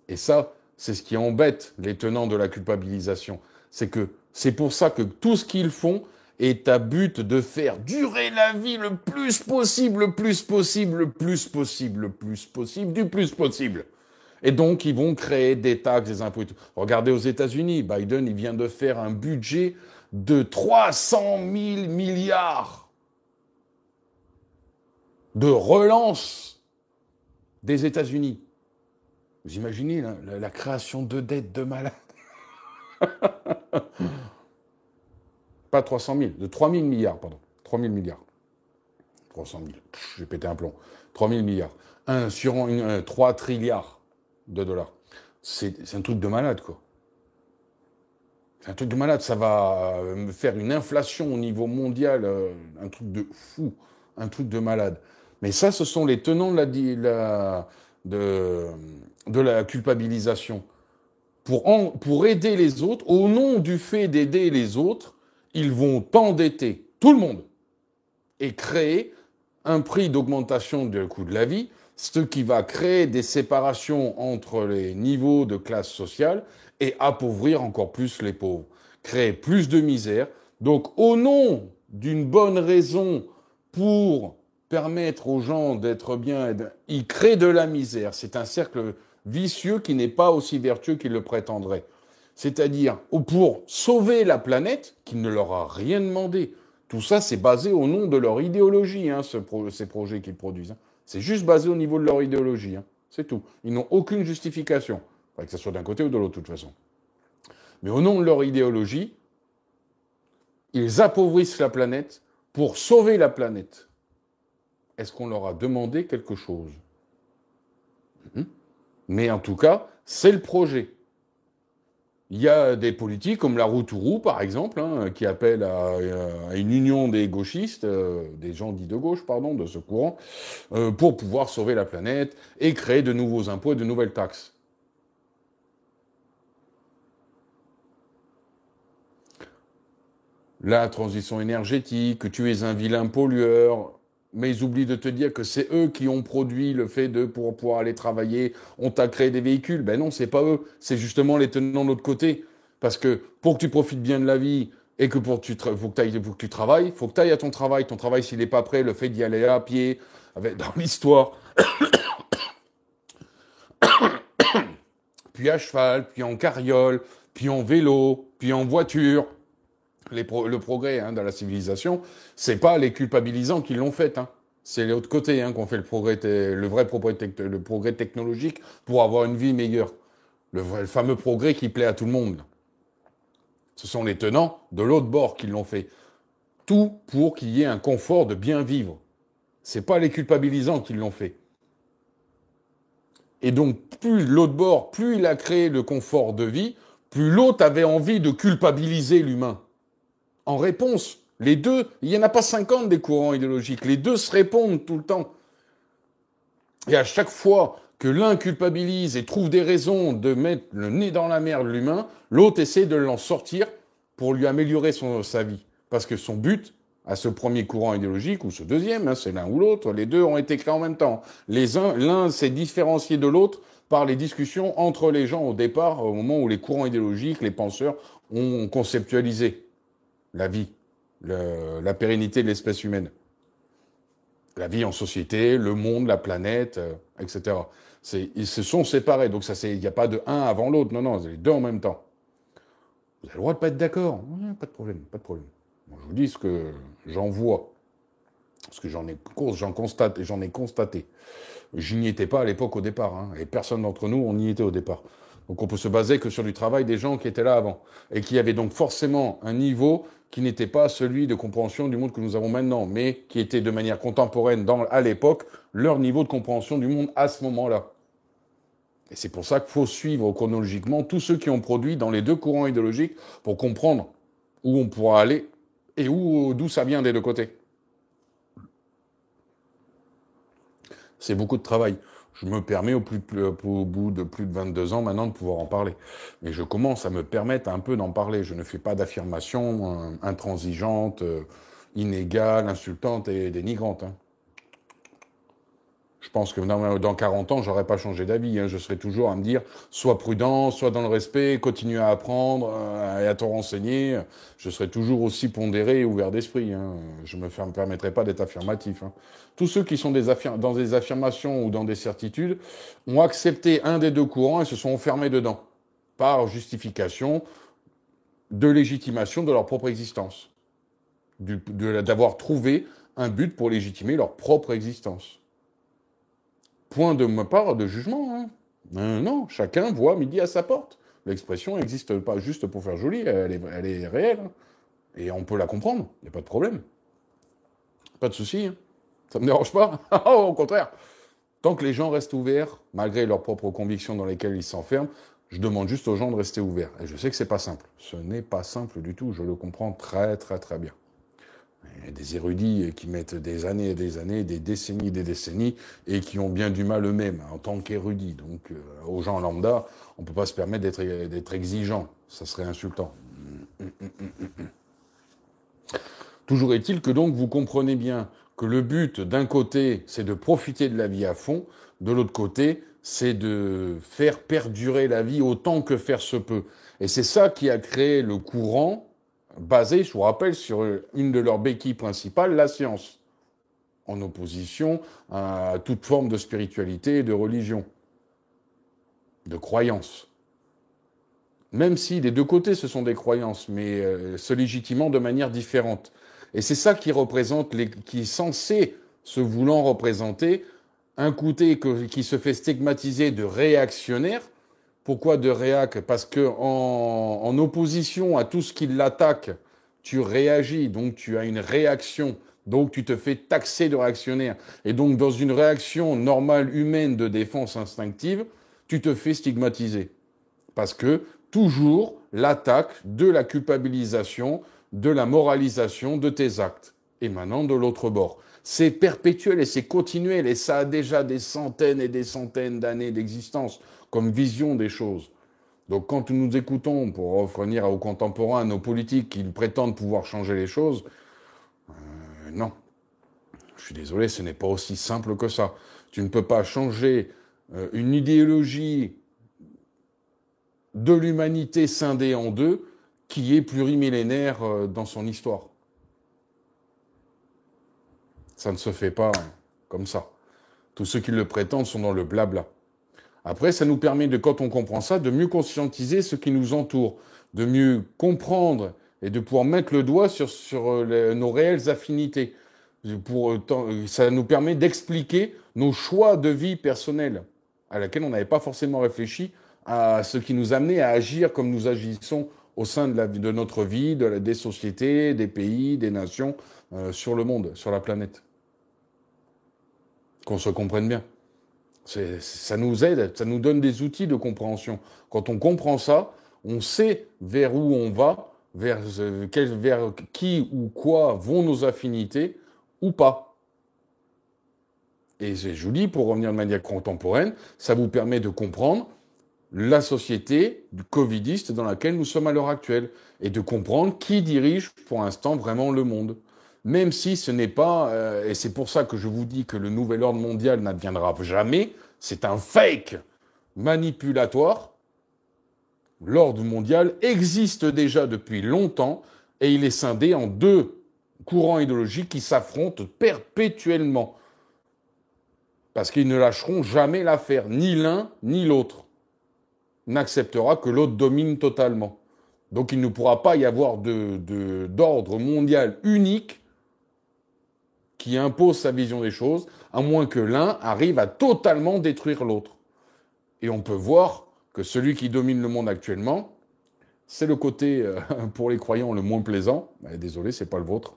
Et ça, c'est ce qui embête les tenants de la culpabilisation. C'est pour ça que tout ce qu'ils font est à but de faire durer la vie le plus possible, le plus possible, le plus possible, le plus possible, du plus possible. Et donc, ils vont créer des taxes, des impôts et tout. Regardez aux États-Unis, Biden, il vient de faire un budget de 300 000 milliards de relance des États-Unis. Vous imaginez la création de dettes de malades? Pas 300 000, de 3 000 milliards, pardon. 3 000 milliards. 300 000, j'ai pété un plomb. 3 000 milliards. 3 trilliards de dollars. C'est un truc de malade, quoi. C'est un truc de malade. Ça va me faire une inflation au niveau mondial, un truc de fou, un truc de malade. Mais ça, ce sont les tenants de la culpabilisation. Pour aider les autres, au nom du fait d'aider les autres, ils vont endetter tout le monde et créer un prix d'augmentation du coût de la vie, ce qui va créer des séparations entre les niveaux de classe sociale et appauvrir encore plus les pauvres, créer plus de misère. Donc, au nom d'une bonne raison pour permettre aux gens d'être bien, ils créent de la misère. C'est un cercle vicieux qui n'est pas aussi vertueux qu'ils le prétendraient. C'est-à-dire, pour sauver la planète, qui ne leur a rien demandé. Tout ça, c'est basé au nom de leur idéologie, hein, ces projets qu'ils produisent. Hein. C'est juste basé au niveau de leur idéologie. Hein. C'est tout. Ils n'ont aucune justification. Pas que ce soit d'un côté ou de l'autre, de toute façon. Mais au nom de leur idéologie, ils appauvrissent la planète pour sauver la planète. Est-ce qu'on leur a demandé quelque chose? Mais en tout cas, c'est le projet. Il y a des politiques comme la Routourou, par exemple, hein, qui appellent à une union des gauchistes, des gens dits de gauche, pardon, de ce courant, pour pouvoir sauver la planète et créer de nouveaux impôts et de nouvelles taxes. La transition énergétique, que tu es un vilain pollueur, mais ils oublient de te dire que c'est eux qui ont produit le fait de, pour pouvoir aller travailler, on t'a créé des véhicules. Ben non, c'est pas eux, c'est justement les tenants de l'autre côté. Parce que pour que tu profites bien de la vie, et que pour que tu travailles, faut que tu ailles à ton travail. Ton travail, s'il n'est pas prêt, le fait d'y aller à pied, dans l'histoire, puis à cheval, puis en carriole, puis en vélo, puis en voiture, le progrès dans la civilisation, c'est pas les culpabilisants qui l'ont fait. C'est l'autre côté qu'on fait le progrès technologique pour avoir une vie meilleure. Le fameux progrès qui plaît à tout le monde. Ce sont les tenants de l'autre bord qui l'ont fait. Tout pour qu'il y ait un confort de bien vivre. C'est pas les culpabilisants qui l'ont fait. Et donc, plus l'autre bord, plus il a créé le confort de vie, plus l'autre avait envie de culpabiliser l'humain. En réponse, les deux, il n'y en a pas 50 des courants idéologiques, les deux se répondent tout le temps. Et à chaque fois que l'un culpabilise et trouve des raisons de mettre le nez dans la merde l'humain, l'autre essaie de l'en sortir pour lui améliorer sa vie. Parce que son but, à ce premier courant idéologique, ou ce deuxième, c'est l'un ou l'autre, les deux ont été créés en même temps. L'un s'est différencié de l'autre par les discussions entre les gens au départ, au moment où les courants idéologiques, les penseurs, ont conceptualisé la vie, la pérennité de l'espèce humaine. La vie en société, le monde, la planète, etc. Ils se sont séparés, donc il n'y a pas de un avant l'autre, non, c'est les deux en même temps. Vous avez le droit de pas être d'accord, pas de problème, pas de problème. Moi, je vous dis ce que j'en vois, parce que j'en ai constaté. Je n'y étais pas à l'époque au départ, et personne d'entre nous, on y était au départ. Donc on peut se baser que sur du travail des gens qui étaient là avant, et qui avaient donc forcément un niveau qui n'était pas celui de compréhension du monde que nous avons maintenant, mais qui était de manière contemporaine à l'époque, leur niveau de compréhension du monde à ce moment-là. Et c'est pour ça qu'il faut suivre chronologiquement tous ceux qui ont produit dans les deux courants idéologiques pour comprendre où on pourra aller et d'où ça vient des deux côtés. C'est beaucoup de travail. Je me permets au bout de plus de 22 ans maintenant de pouvoir en parler. Mais je commence à me permettre un peu d'en parler. Je ne fais pas d'affirmations intransigeantes, inégales, insultantes et dénigrantes. Je pense que dans 40 ans, j'aurais pas changé d'avis. Je serais toujours à me dire, sois prudent, sois dans le respect, continue à apprendre et à te renseigner. Je serais toujours aussi pondéré et ouvert d'esprit. Je me permettrai pas d'être affirmatif. Tous ceux qui sont dans des affirmations ou dans des certitudes ont accepté un des deux courants et se sont enfermés dedans, par justification de légitimation de leur propre existence. D'avoir trouvé un but pour légitimer leur propre existence. Point de ma part de jugement. Non, chacun voit midi à sa porte. L'expression n'existe pas juste pour faire joli, elle est réelle. Et on peut la comprendre, il n'y a pas de problème. Pas de souci. Ça ne me dérange pas. Au contraire. Tant que les gens restent ouverts, malgré leurs propres convictions dans lesquelles ils s'enferment, je demande juste aux gens de rester ouverts. Et je sais que c'est pas simple. Ce n'est pas simple du tout, je le comprends très très très bien. Il y a des érudits qui mettent des années et des années, des décennies, et qui ont bien du mal eux-mêmes en tant qu'érudits. Donc, aux gens lambda, on ne peut pas se permettre d'être exigeant. Ça serait insultant. Toujours est-il que donc vous comprenez bien que le but, d'un côté, c'est de profiter de la vie à fond, de l'autre côté, c'est de faire perdurer la vie autant que faire se peut. Et c'est ça qui a créé le courant basé, je vous rappelle, sur une de leurs béquilles principales, la science, en opposition à toute forme de spiritualité et de religion, de croyance. Même si des deux côtés ce sont des croyances, mais se légitimant de manière différente. Et c'est ça qui représente, qui est censé, se voulant représenter, un côté qui se fait stigmatiser de réactionnaire. Pourquoi de réac? Parce que en opposition à tout ce qui l'attaque, tu réagis, donc tu as une réaction, donc tu te fais taxer de réactionnaire. Et donc dans une réaction normale humaine de défense instinctive, tu te fais stigmatiser. Parce que toujours l'attaque de la culpabilisation, de la moralisation de tes actes, émanant de l'autre bord. C'est perpétuel et c'est continuel et ça a déjà des centaines et des centaines d'années d'existence comme vision des choses. Donc quand nous écoutons, pour revenir aux contemporains, à nos politiques qui prétendent pouvoir changer les choses, non. Je suis désolé, ce n'est pas aussi simple que ça. Tu ne peux pas changer une idéologie de l'humanité scindée en deux qui est plurimillénaire dans son histoire. Ça ne se fait pas comme ça. Tous ceux qui le prétendent sont dans le blabla. Après, ça nous permet, quand on comprend ça, de mieux conscientiser ce qui nous entoure, de mieux comprendre et de pouvoir mettre le doigt sur nos réelles affinités. Ça nous permet d'expliquer nos choix de vie personnels, à laquelle on n'avait pas forcément réfléchi, à ce qui nous amenait à agir comme nous agissons au sein de notre vie, des sociétés, des pays, des nations, sur le monde, sur la planète. Qu'on se comprenne bien. Ça nous aide, ça nous donne des outils de compréhension. Quand on comprend ça, on sait vers où on va, vers qui ou quoi vont nos affinités ou pas. Et je vous dis, pour revenir de manière contemporaine, ça vous permet de comprendre la société covidiste dans laquelle nous sommes à l'heure actuelle et de comprendre qui dirige pour l'instant vraiment le monde. Même si ce n'est pas, et c'est pour ça que je vous dis que le nouvel ordre mondial n'adviendra jamais, c'est un fake manipulatoire. L'ordre mondial existe déjà depuis longtemps et il est scindé en deux courants idéologiques qui s'affrontent perpétuellement. Parce qu'ils ne lâcheront jamais l'affaire, ni l'un ni l'autre n'acceptera que l'autre domine totalement. Donc il ne pourra pas y avoir d'ordre mondial unique qui impose sa vision des choses, à moins que l'un arrive à totalement détruire l'autre. Et on peut voir que celui qui domine le monde actuellement, c'est le côté, pour les croyants, le moins plaisant. Désolé, c'est pas le vôtre.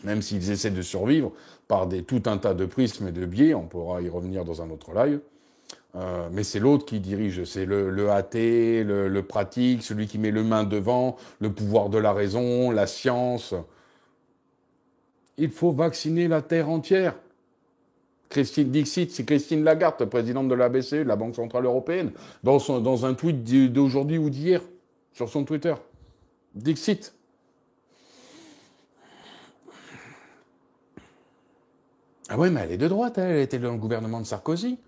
Même s'ils essaient de survivre par tout un tas de prismes et de biais, on pourra y revenir dans un autre live. Mais c'est l'autre qui dirige, c'est le athée, le pratique, celui qui met le main devant, le pouvoir de la raison, la science. Il faut vacciner la Terre entière. Christine Dixit, c'est Christine Lagarde, présidente de la BCE, de la Banque Centrale Européenne, dans un tweet d'aujourd'hui ou d'hier, sur son Twitter. Dixit. Ah ouais, mais elle est de droite, elle était dans le gouvernement de Sarkozy.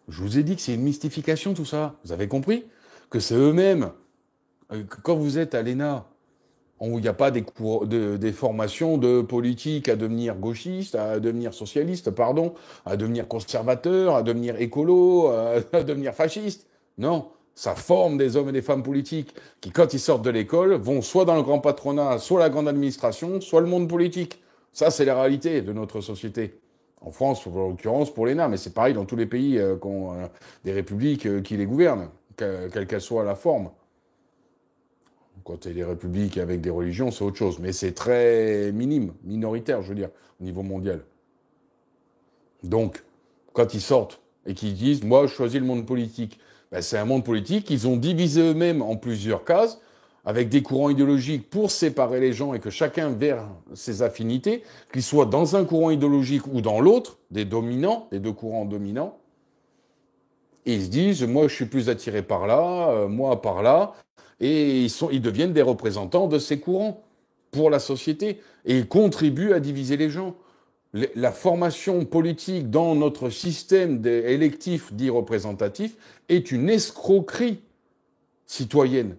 Je vous ai dit que c'est une mystification tout ça. Vous avez compris que c'est eux-mêmes. Quand vous êtes à l'ENA, où il n'y a pas des formations de politique à devenir gauchiste, à devenir socialiste, pardon, à devenir conservateur, à devenir écolo, à devenir fasciste. Non, ça forme des hommes et des femmes politiques qui, quand ils sortent de l'école, vont soit dans le grand patronat, soit la grande administration, soit le monde politique. Ça, c'est la réalité de notre société. En France, en l'occurrence, pour l'ENA, mais c'est pareil dans tous les pays qui ont des républiques qui les gouvernent, quelle qu'elle soit la forme. Quand il y a des républiques avec des religions, c'est autre chose. Mais c'est très minoritaire, je veux dire, au niveau mondial. Donc, quand ils sortent et qu'ils disent « moi, je choisis le monde politique », ben, c'est un monde politique qu'ils ont divisé eux-mêmes en plusieurs cases, avec des courants idéologiques pour séparer les gens et que chacun vers ses affinités, qu'ils soient dans un courant idéologique ou dans l'autre, des dominants, des deux courants dominants. Et ils se disent « moi, je suis plus attiré par là, moi par là ». Et ils deviennent des représentants de ces courants pour la société. Et ils contribuent à diviser les gens. La formation politique dans notre système électif dit représentatif est une escroquerie citoyenne.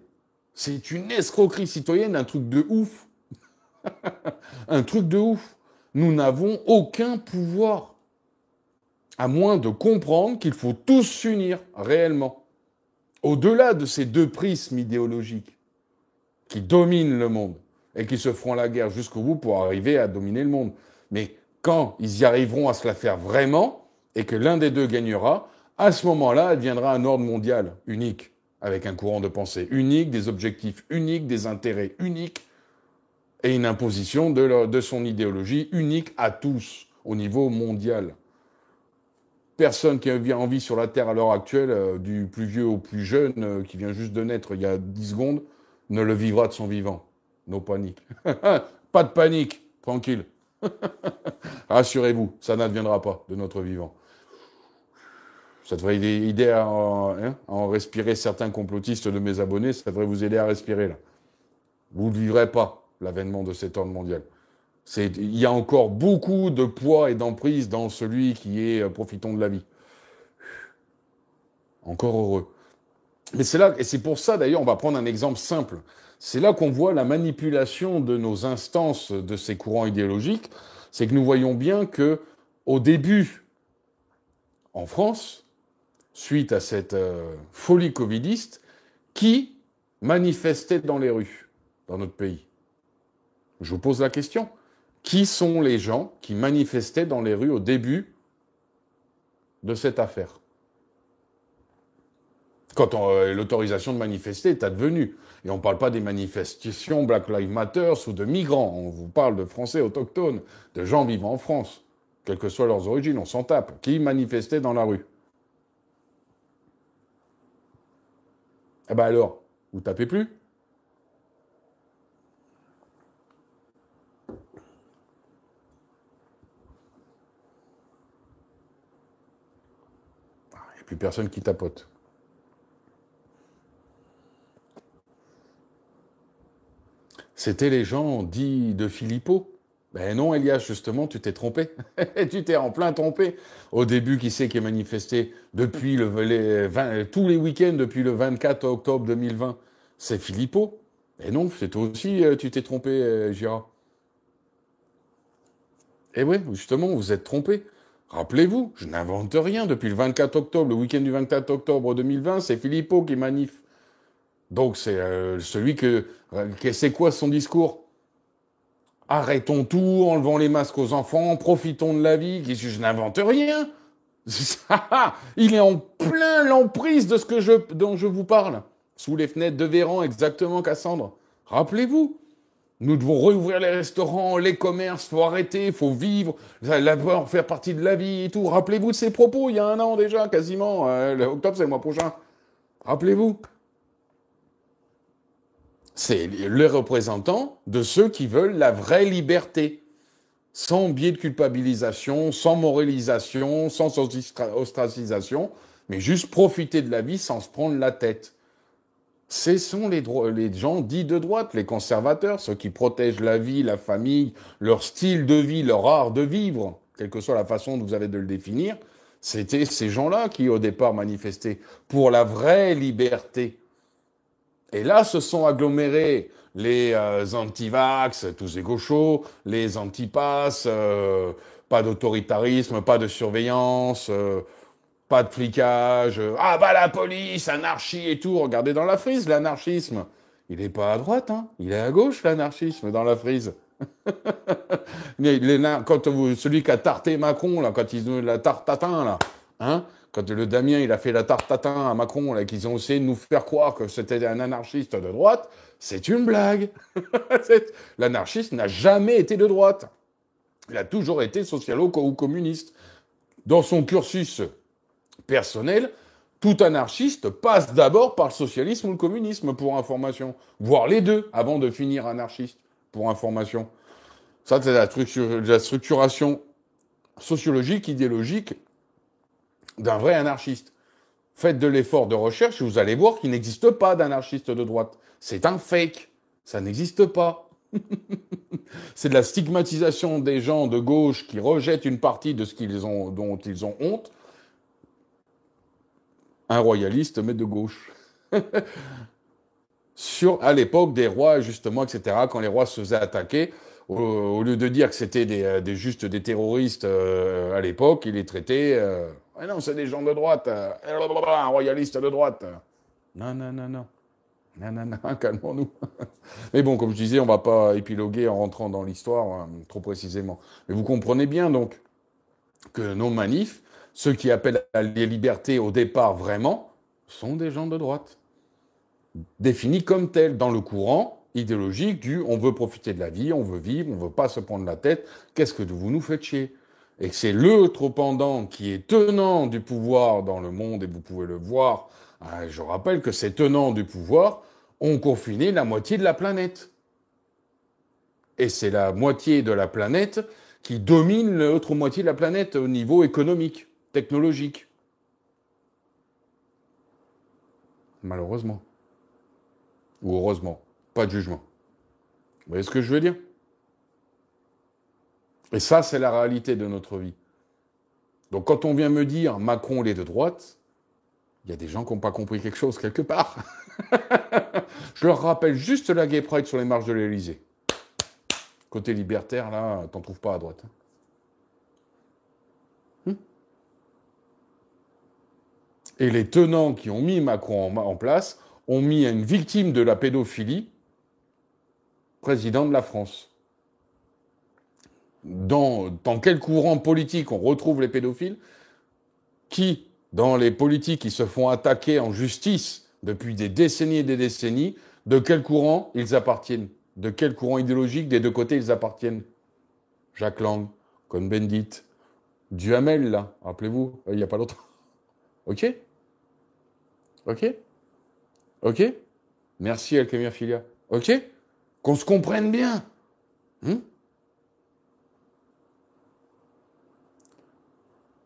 C'est une escroquerie citoyenne, un truc de ouf. Un truc de ouf. Nous n'avons aucun pouvoir. À moins de comprendre qu'il faut tous s'unir réellement. Au-delà de ces deux prismes idéologiques qui dominent le monde et qui se feront la guerre jusqu'au bout pour arriver à dominer le monde. Mais quand ils y arriveront à se la faire vraiment et que l'un des deux gagnera, à ce moment-là, elle deviendra un ordre mondial unique, avec un courant de pensée unique, des objectifs uniques, des intérêts uniques et une imposition de son idéologie unique à tous au niveau mondial. Personne qui en vit sur la Terre à l'heure actuelle, du plus vieux au plus jeune, qui vient juste de naître il y a 10 secondes, ne le vivra de son vivant. No panique. Pas de panique, tranquille. Rassurez-vous, ça n'adviendra pas de notre vivant. Ça devrait aider à en respirer certains complotistes de mes abonnés, ça devrait vous aider à respirer là. Vous ne vivrez pas l'avènement de cet ordre mondial. Il y a encore beaucoup de poids et d'emprise dans celui qui est profitons de la vie. Encore heureux. Mais c'est là, et c'est pour ça d'ailleurs, on va prendre un exemple simple. C'est là qu'on voit la manipulation de nos instances, de ces courants idéologiques. C'est que nous voyons bien que, au début, en France, suite à cette folie covidiste, qui manifestait dans les rues, dans notre pays? Je vous pose la question. Qui sont les gens qui manifestaient dans les rues au début de cette affaire? Quand l'autorisation de manifester est advenue. Et on ne parle pas des manifestations Black Lives Matter ou de migrants. On vous parle de Français autochtones, de gens vivant en France, quelles que soient leurs origines, on s'en tape. Qui manifestaient dans la rue? Eh ben alors, vous tapez plus? Il n'y a plus personne qui tapote. C'était les gens dits de Philippot. Ben non, Elias, justement, tu t'es trompé. Tu t'es en plein trompé. Au début, qui c'est qui est manifesté depuis tous les week-ends depuis le 24 octobre 2020? C'est Philippot. Et non, c'est toi aussi, tu t'es trompé, Gérard. Eh oui, justement, vous êtes trompé. Rappelez-vous, je n'invente rien. Depuis le 24 octobre, le week-end du 24 octobre 2020, c'est Philippot qui manif. Donc c'est celui c'est quoi son discours? Arrêtons tout, enlevons les masques aux enfants, profitons de la vie. Je n'invente rien. Il est en plein l'emprise de dont je vous parle. Sous les fenêtres de Véran, exactement, Cassandre. Rappelez-vous, nous devons rouvrir les restaurants, les commerces, faut arrêter, faut vivre, faire partie de la vie et tout. Rappelez-vous de ces propos, il y a un an déjà, quasiment. Octobre, c'est le mois prochain. Rappelez-vous. C'est les représentants de ceux qui veulent la vraie liberté, sans biais de culpabilisation, sans moralisation, sans ostracisation, mais juste profiter de la vie sans se prendre la tête. Ce sont les gens dits de droite, les conservateurs, ceux qui protègent la vie, la famille, leur style de vie, leur art de vivre, quelle que soit la façon dont vous avez de le définir. C'était ces gens-là qui, au départ, manifestaient pour la vraie liberté. Et là, se sont agglomérés les anti-vax, tous ces gauchos, les anti-pass, pas d'autoritarisme, pas de surveillance, pas de flicage. Ah bah la police, anarchie et tout. Regardez dans la frise, l'anarchisme. Il n'est pas à droite, hein. Il est à gauche, l'anarchisme, dans la frise. Quand celui qui a tarté Macron, là, quand ils ont la tarte tatin, là, hein, quand le Damien, il a fait la tarte tatin à Macron, là, qu'ils ont essayé de nous faire croire que c'était un anarchiste de droite, c'est une blague. L'anarchiste n'a jamais été de droite. Il a toujours été socialo ou communiste. Dans son cursus personnel, tout anarchiste passe d'abord par le socialisme ou le communisme, pour information. Voire les deux, avant de finir anarchiste, pour information. Ça, c'est la structuration sociologique, idéologique d'un vrai anarchiste. Faites de l'effort de recherche et vous allez voir qu'il n'existe pas d'anarchiste de droite. C'est un fake. Ça n'existe pas. C'est de la stigmatisation des gens de gauche qui rejettent une partie de dont ils ont honte. Un royaliste, mais de gauche. À l'époque des rois, justement, etc., quand les rois se faisaient attaquer, au lieu de dire que c'était juste des terroristes à l'époque, ils les traitaient... ah non, c'est des gens de droite, un royaliste de droite. Non, non, non, non. Non, non, non, calmons-nous. Mais bon, comme je disais, on ne va pas épiloguer en rentrant dans l'histoire trop précisément. Mais vous comprenez bien, donc, que nos manifs, ceux qui appellent à les libertés au départ vraiment, sont des gens de droite. Définis comme tels dans le courant idéologique du on veut profiter de la vie, on veut vivre, on veut pas se prendre la tête, qu'est-ce que vous nous faites chier? Et que c'est l'autre pendant qui est tenant du pouvoir dans le monde, et vous pouvez le voir, je rappelle que ces tenants du pouvoir ont confiné la moitié de la planète. Et c'est la moitié de la planète qui domine l'autre moitié de la planète au niveau économique, technologique. Malheureusement. Ou heureusement. Pas de jugement. Vous voyez ce que je veux dire? Et ça, c'est la réalité de notre vie. Donc quand on vient me dire Macron, il est de droite, Il y a des gens qui n'ont pas compris quelque chose quelque part. Je leur rappelle juste la Gay Pride sur les marches de l'Élysée. Côté libertaire, là, t'en trouves pas à droite. Et les tenants qui ont mis Macron en place ont mis une victime de la pédophilie président de la France. Dans quel courant politique on retrouve les pédophiles qui, dans les politiques qui se font attaquer en justice depuis des décennies et des décennies, de quel courant ils appartiennent? De quel courant idéologique des deux côtés ils appartiennent? Jacques Lang, Cohn-Bendit, Duhamel, là, rappelez-vous, il n'y a pas longtemps. Ok? Ok? Ok? Merci, Alkemir Filia. Ok? Qu'on se comprenne bien.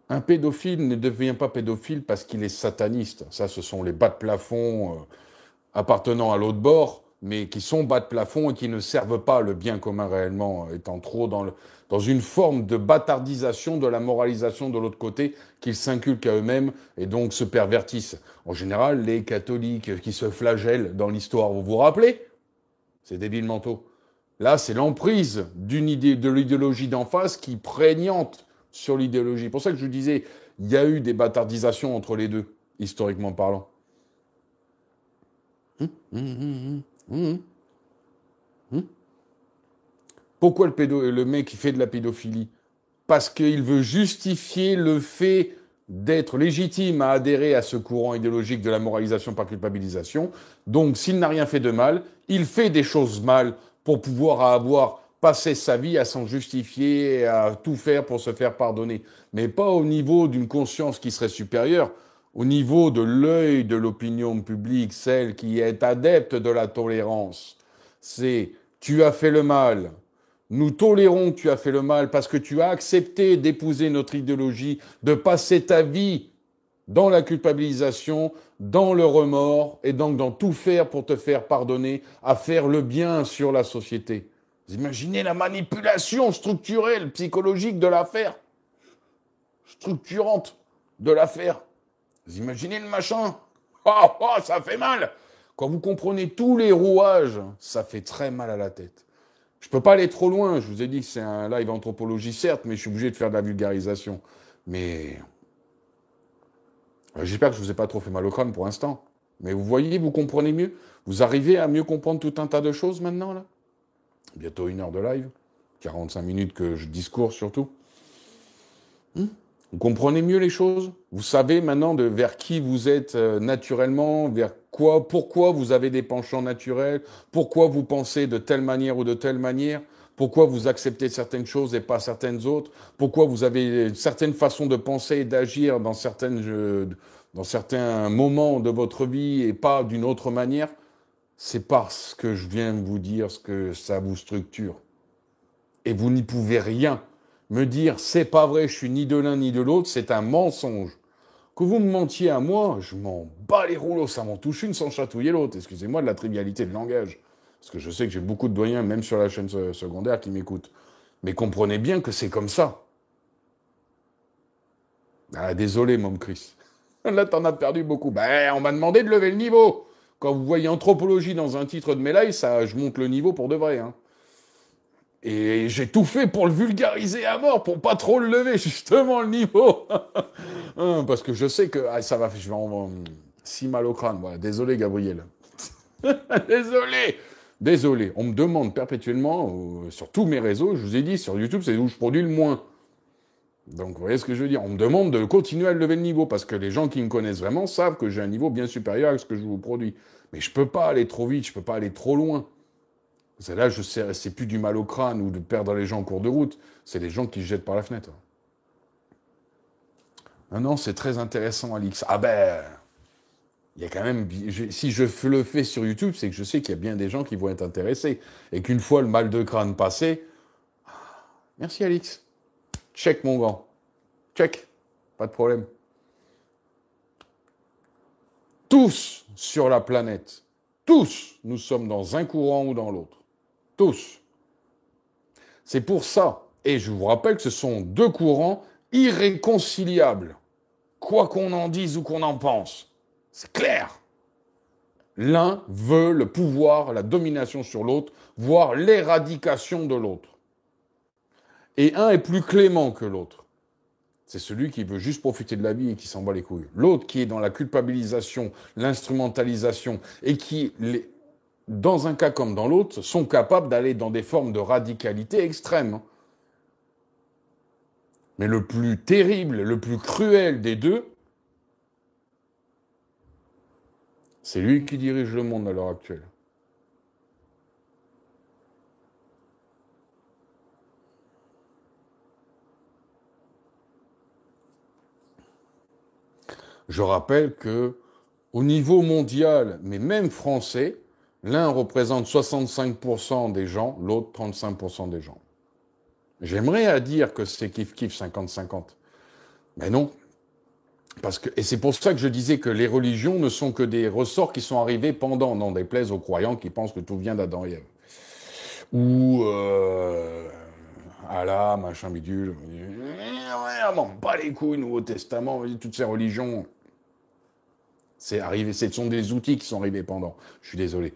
Un pédophile ne devient pas pédophile parce qu'il est sataniste. Ça, ce sont les bas de plafond appartenant à l'autre bord, mais qui sont bas de plafond et qui ne servent pas le bien commun réellement, étant trop dans une forme de bâtardisation de la moralisation de l'autre côté, qu'ils s'inculquent à eux-mêmes et donc se pervertissent. En général, les catholiques qui se flagellent dans l'histoire, vous vous rappelez? C'est débiles mentaux. Là, c'est l'emprise de l'idéologie d'en face qui prégnante sur l'idéologie. C'est pour ça que je vous disais, il y a eu des bâtardisations entre les deux, historiquement parlant. Pourquoi le mec qui fait de la pédophilie? Parce qu'il veut justifier le fait d'être légitime à adhérer à ce courant idéologique de la moralisation par culpabilisation. Donc, s'il n'a rien fait de mal, il fait des choses mal pour pouvoir avoir passé sa vie à s'en justifier, à tout faire pour se faire pardonner. Mais pas au niveau d'une conscience qui serait supérieure, au niveau de l'œil de l'opinion publique, celle qui est adepte de la tolérance. C'est « tu as fait le mal ». Nous tolérons que tu as fait le mal parce que tu as accepté d'épouser notre idéologie, de passer ta vie dans la culpabilisation, dans le remords, et donc dans tout faire pour te faire pardonner, à faire le bien sur la société. Vous imaginez la manipulation structurelle, psychologique de l'affaire? Structurante de l'affaire. Vous imaginez le machin? Oh, ça fait mal! Quand vous comprenez tous les rouages, ça fait très mal à la tête. Je peux pas aller trop loin, je vous ai dit que c'est un live anthropologie, certes, mais je suis obligé de faire de la vulgarisation. Mais j'espère que je vous ai pas trop fait mal au crâne pour l'instant. Mais vous voyez, vous comprenez mieux? Vous arrivez à mieux comprendre tout un tas de choses maintenant, là? Bientôt 1 heure de live, 45 minutes que je discours surtout. Vous comprenez mieux les choses? Vous savez maintenant vers qui vous êtes naturellement, vers quoi, pourquoi vous avez des penchants naturels, pourquoi vous pensez de telle manière ou de telle manière, pourquoi vous acceptez certaines choses et pas certaines autres, pourquoi vous avez certaines façons de penser et d'agir dans certains moments de votre vie et pas d'une autre manière. C'est parce que je viens de vous dire ce que ça vous structure. Et vous n'y pouvez rien. Me dire, c'est pas vrai, je suis ni de l'un ni de l'autre, c'est un mensonge. Que vous me mentiez à moi, je m'en bats les rouleaux, ça m'en touche une sans chatouiller l'autre. Excusez-moi de la trivialité de langage. Parce que je sais que j'ai beaucoup de doyens, même sur la chaîne secondaire, qui m'écoutent. Mais comprenez bien que c'est comme ça. Ah, désolé, Mom Chris. Là, t'en as perdu beaucoup. Ben, on m'a demandé de lever le niveau. Quand vous voyez anthropologie dans un titre de mes lives, ça, je monte le niveau pour de vrai, hein. Et j'ai tout fait pour le vulgariser à mort, pour pas trop le lever, justement, le niveau. Parce que je sais que ça va, je vais en si mal au crâne. Voilà. Désolé, Gabriel. Désolé. On me demande perpétuellement, sur tous mes réseaux, je vous ai dit, sur YouTube, c'est où je produis le moins. Donc, vous voyez ce que je veux dire? On me demande de continuer à lever le niveau, parce que les gens qui me connaissent vraiment savent que j'ai un niveau bien supérieur à ce que je vous produis. Mais je peux pas aller trop vite, je peux pas aller trop loin. Là, c'est plus du mal au crâne ou de perdre les gens en cours de route. C'est les gens qui se jettent par la fenêtre. Non, c'est très intéressant, Alix. Ah ben, il y a quand même... Si je le fais sur YouTube, c'est que je sais qu'il y a bien des gens qui vont être intéressés. Et qu'une fois le mal de crâne passé... Merci, Alix. Check, mon grand. Check. Pas de problème. Tous sur la planète, tous, nous sommes dans un courant ou dans l'autre. Tous. C'est pour ça, et je vous rappelle que ce sont deux courants irréconciliables, quoi qu'on en dise ou qu'on en pense. C'est clair. L'un veut le pouvoir, la domination sur l'autre, voire l'éradication de l'autre. Et un est plus clément que l'autre. C'est celui qui veut juste profiter de la vie et qui s'en bat les couilles. L'autre qui est dans la culpabilisation, l'instrumentalisation, et qui, dans un cas comme dans l'autre, sont capables d'aller dans des formes de radicalité extrême. Mais le plus terrible, le plus cruel des deux, c'est lui qui dirige le monde à l'heure actuelle. Je rappelle que, au niveau mondial, mais même français, l'un représente 65% des gens, l'autre 35% des gens. J'aimerais à dire que c'est kiff-kiff 50-50. Mais non. Et c'est pour ça que je disais que les religions ne sont que des ressorts qui sont arrivés pendant, n'en déplaise aux croyants qui pensent que tout vient d'Adam et Ève. Ou Allah, machin bidule. Bon, pas les couilles, Nouveau Testament, toutes ces religions. C'est arrivé, ce sont des outils qui sont arrivés pendant. Je suis désolé.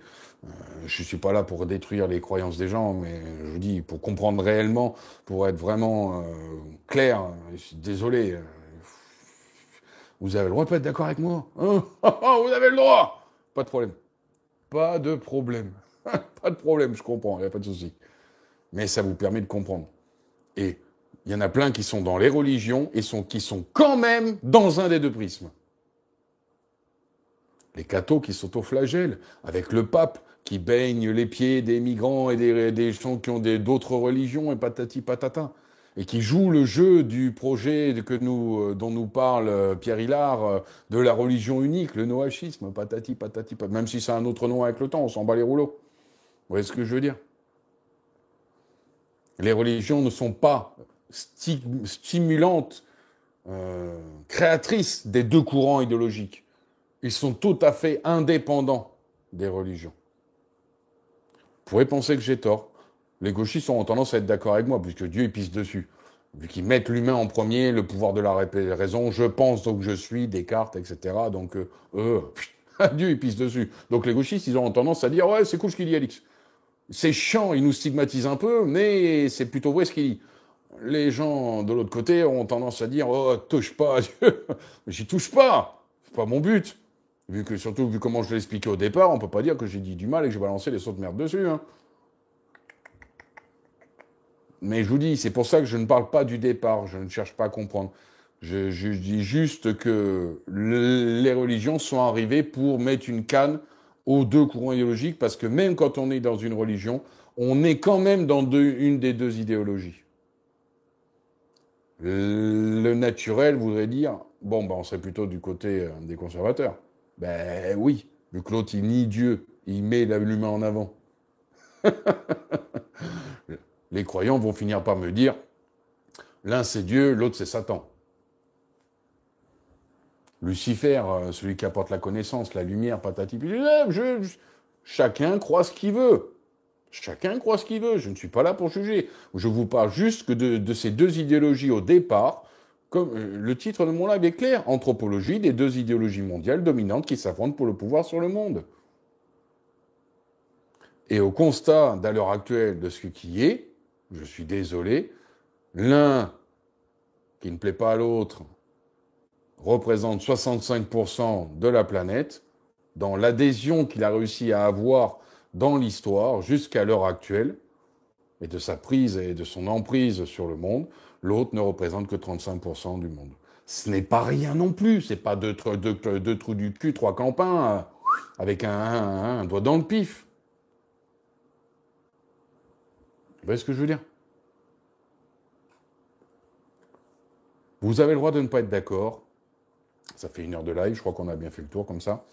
Je ne suis pas là pour détruire les croyances des gens, mais je vous dis, pour comprendre réellement, pour être vraiment clair, je suis désolé. Vous avez le droit de pas être d'accord avec moi. Hein. Vous avez le droit. Pas de problème. Pas de problème. Pas de problème, je comprends, il n'y a pas de souci. Mais ça vous permet de comprendre. Et il y en a plein qui sont dans les religions et qui sont quand même dans un des deux prismes. Les cathos qui s'autoflagellent, avec le pape qui baigne les pieds des migrants et des gens qui ont d'autres religions et patati patata, et qui jouent le jeu du projet dont nous parle Pierre Hilard, de la religion unique, le noachisme, patati patati patata, même si c'est un autre nom avec le temps, on s'en bat les rouleaux. Vous voyez ce que je veux dire? Les religions ne sont pas stimulantes, créatrices des deux courants idéologiques. Ils sont tout à fait indépendants des religions. Vous pourrez penser que j'ai tort. Les gauchistes ont tendance à être d'accord avec moi, puisque Dieu, il pisse dessus. Vu qu'ils mettent l'humain en premier, le pouvoir de la raison, je pense, donc je suis, Descartes, etc. Donc, Dieu, il pisse dessus. Donc les gauchistes, ils ont tendance à dire, ouais, c'est cool ce qu'il dit, Alix. C'est chiant, il nous stigmatise un peu, mais c'est plutôt vrai ce qu'il dit. Les gens de l'autre côté ont tendance à dire, oh, touche pas à Dieu. Mais j'y touche pas. C'est pas mon but. Surtout vu comment je l'ai expliqué au départ, on peut pas dire que j'ai dit du mal et que j'ai balancé les sauts de merde dessus. Hein. Mais je vous dis, c'est pour ça que je ne parle pas du départ, je ne cherche pas à comprendre. Je dis juste que les religions sont arrivées pour mettre une canne aux deux courants idéologiques, parce que même quand on est dans une religion, on est quand même dans une des deux idéologies. Le naturel voudrait dire, bon, ben, on serait plutôt du côté des conservateurs. Ben oui, vu que l'autre, il nie Dieu, il met l'humain en avant. Les croyants vont finir par me dire, l'un c'est Dieu, l'autre c'est Satan. Lucifer, celui qui apporte la connaissance, la lumière, patati. Chacun croit ce qu'il veut. Chacun croit ce qu'il veut. Je ne suis pas là pour juger. Je vous parle juste que de ces deux idéologies au départ. Comme le titre de mon live est clair, anthropologie des deux idéologies mondiales dominantes qui s'affrontent pour le pouvoir sur le monde. Et au constat d'à l'heure actuelle de ce qui est, je suis désolé, l'un qui ne plaît pas à l'autre représente 65% de la planète dans l'adhésion qu'il a réussi à avoir dans l'histoire jusqu'à l'heure actuelle, et de sa prise et de son emprise sur le monde. L'autre ne représente que 35% du monde. Ce n'est pas rien non plus. C'est pas deux trous du cul, trois campins, avec un doigt dans le pif. Vous voyez ce que je veux dire? Vous avez le droit de ne pas être d'accord. Ça fait 1 heure de live, je crois qu'on a bien fait le tour comme ça.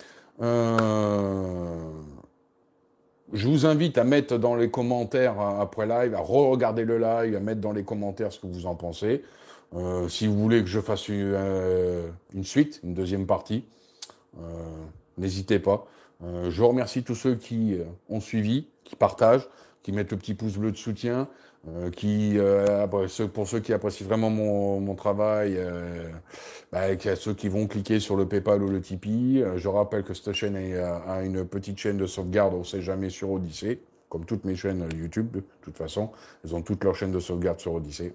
Je vous invite à mettre dans les commentaires après live, à re-regarder le live, à mettre dans les commentaires ce que vous en pensez. Si vous voulez que je fasse une suite, une deuxième partie, n'hésitez pas. Je remercie tous ceux qui ont suivi, qui partagent, qui mettent le petit pouce bleu de soutien, pour ceux qui apprécient vraiment mon travail, qu'il y a ceux qui vont cliquer sur le PayPal ou le Tipeee. Je rappelle que cette chaîne a une petite chaîne de sauvegarde, on ne sait jamais, sur Odyssée, comme toutes mes chaînes YouTube, de toute façon. Elles ont toutes leurs chaînes de sauvegarde sur Odyssée.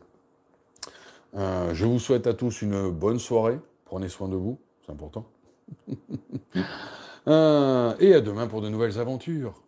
Je vous souhaite à tous une bonne soirée. Prenez soin de vous, c'est important. Et à demain pour de nouvelles aventures.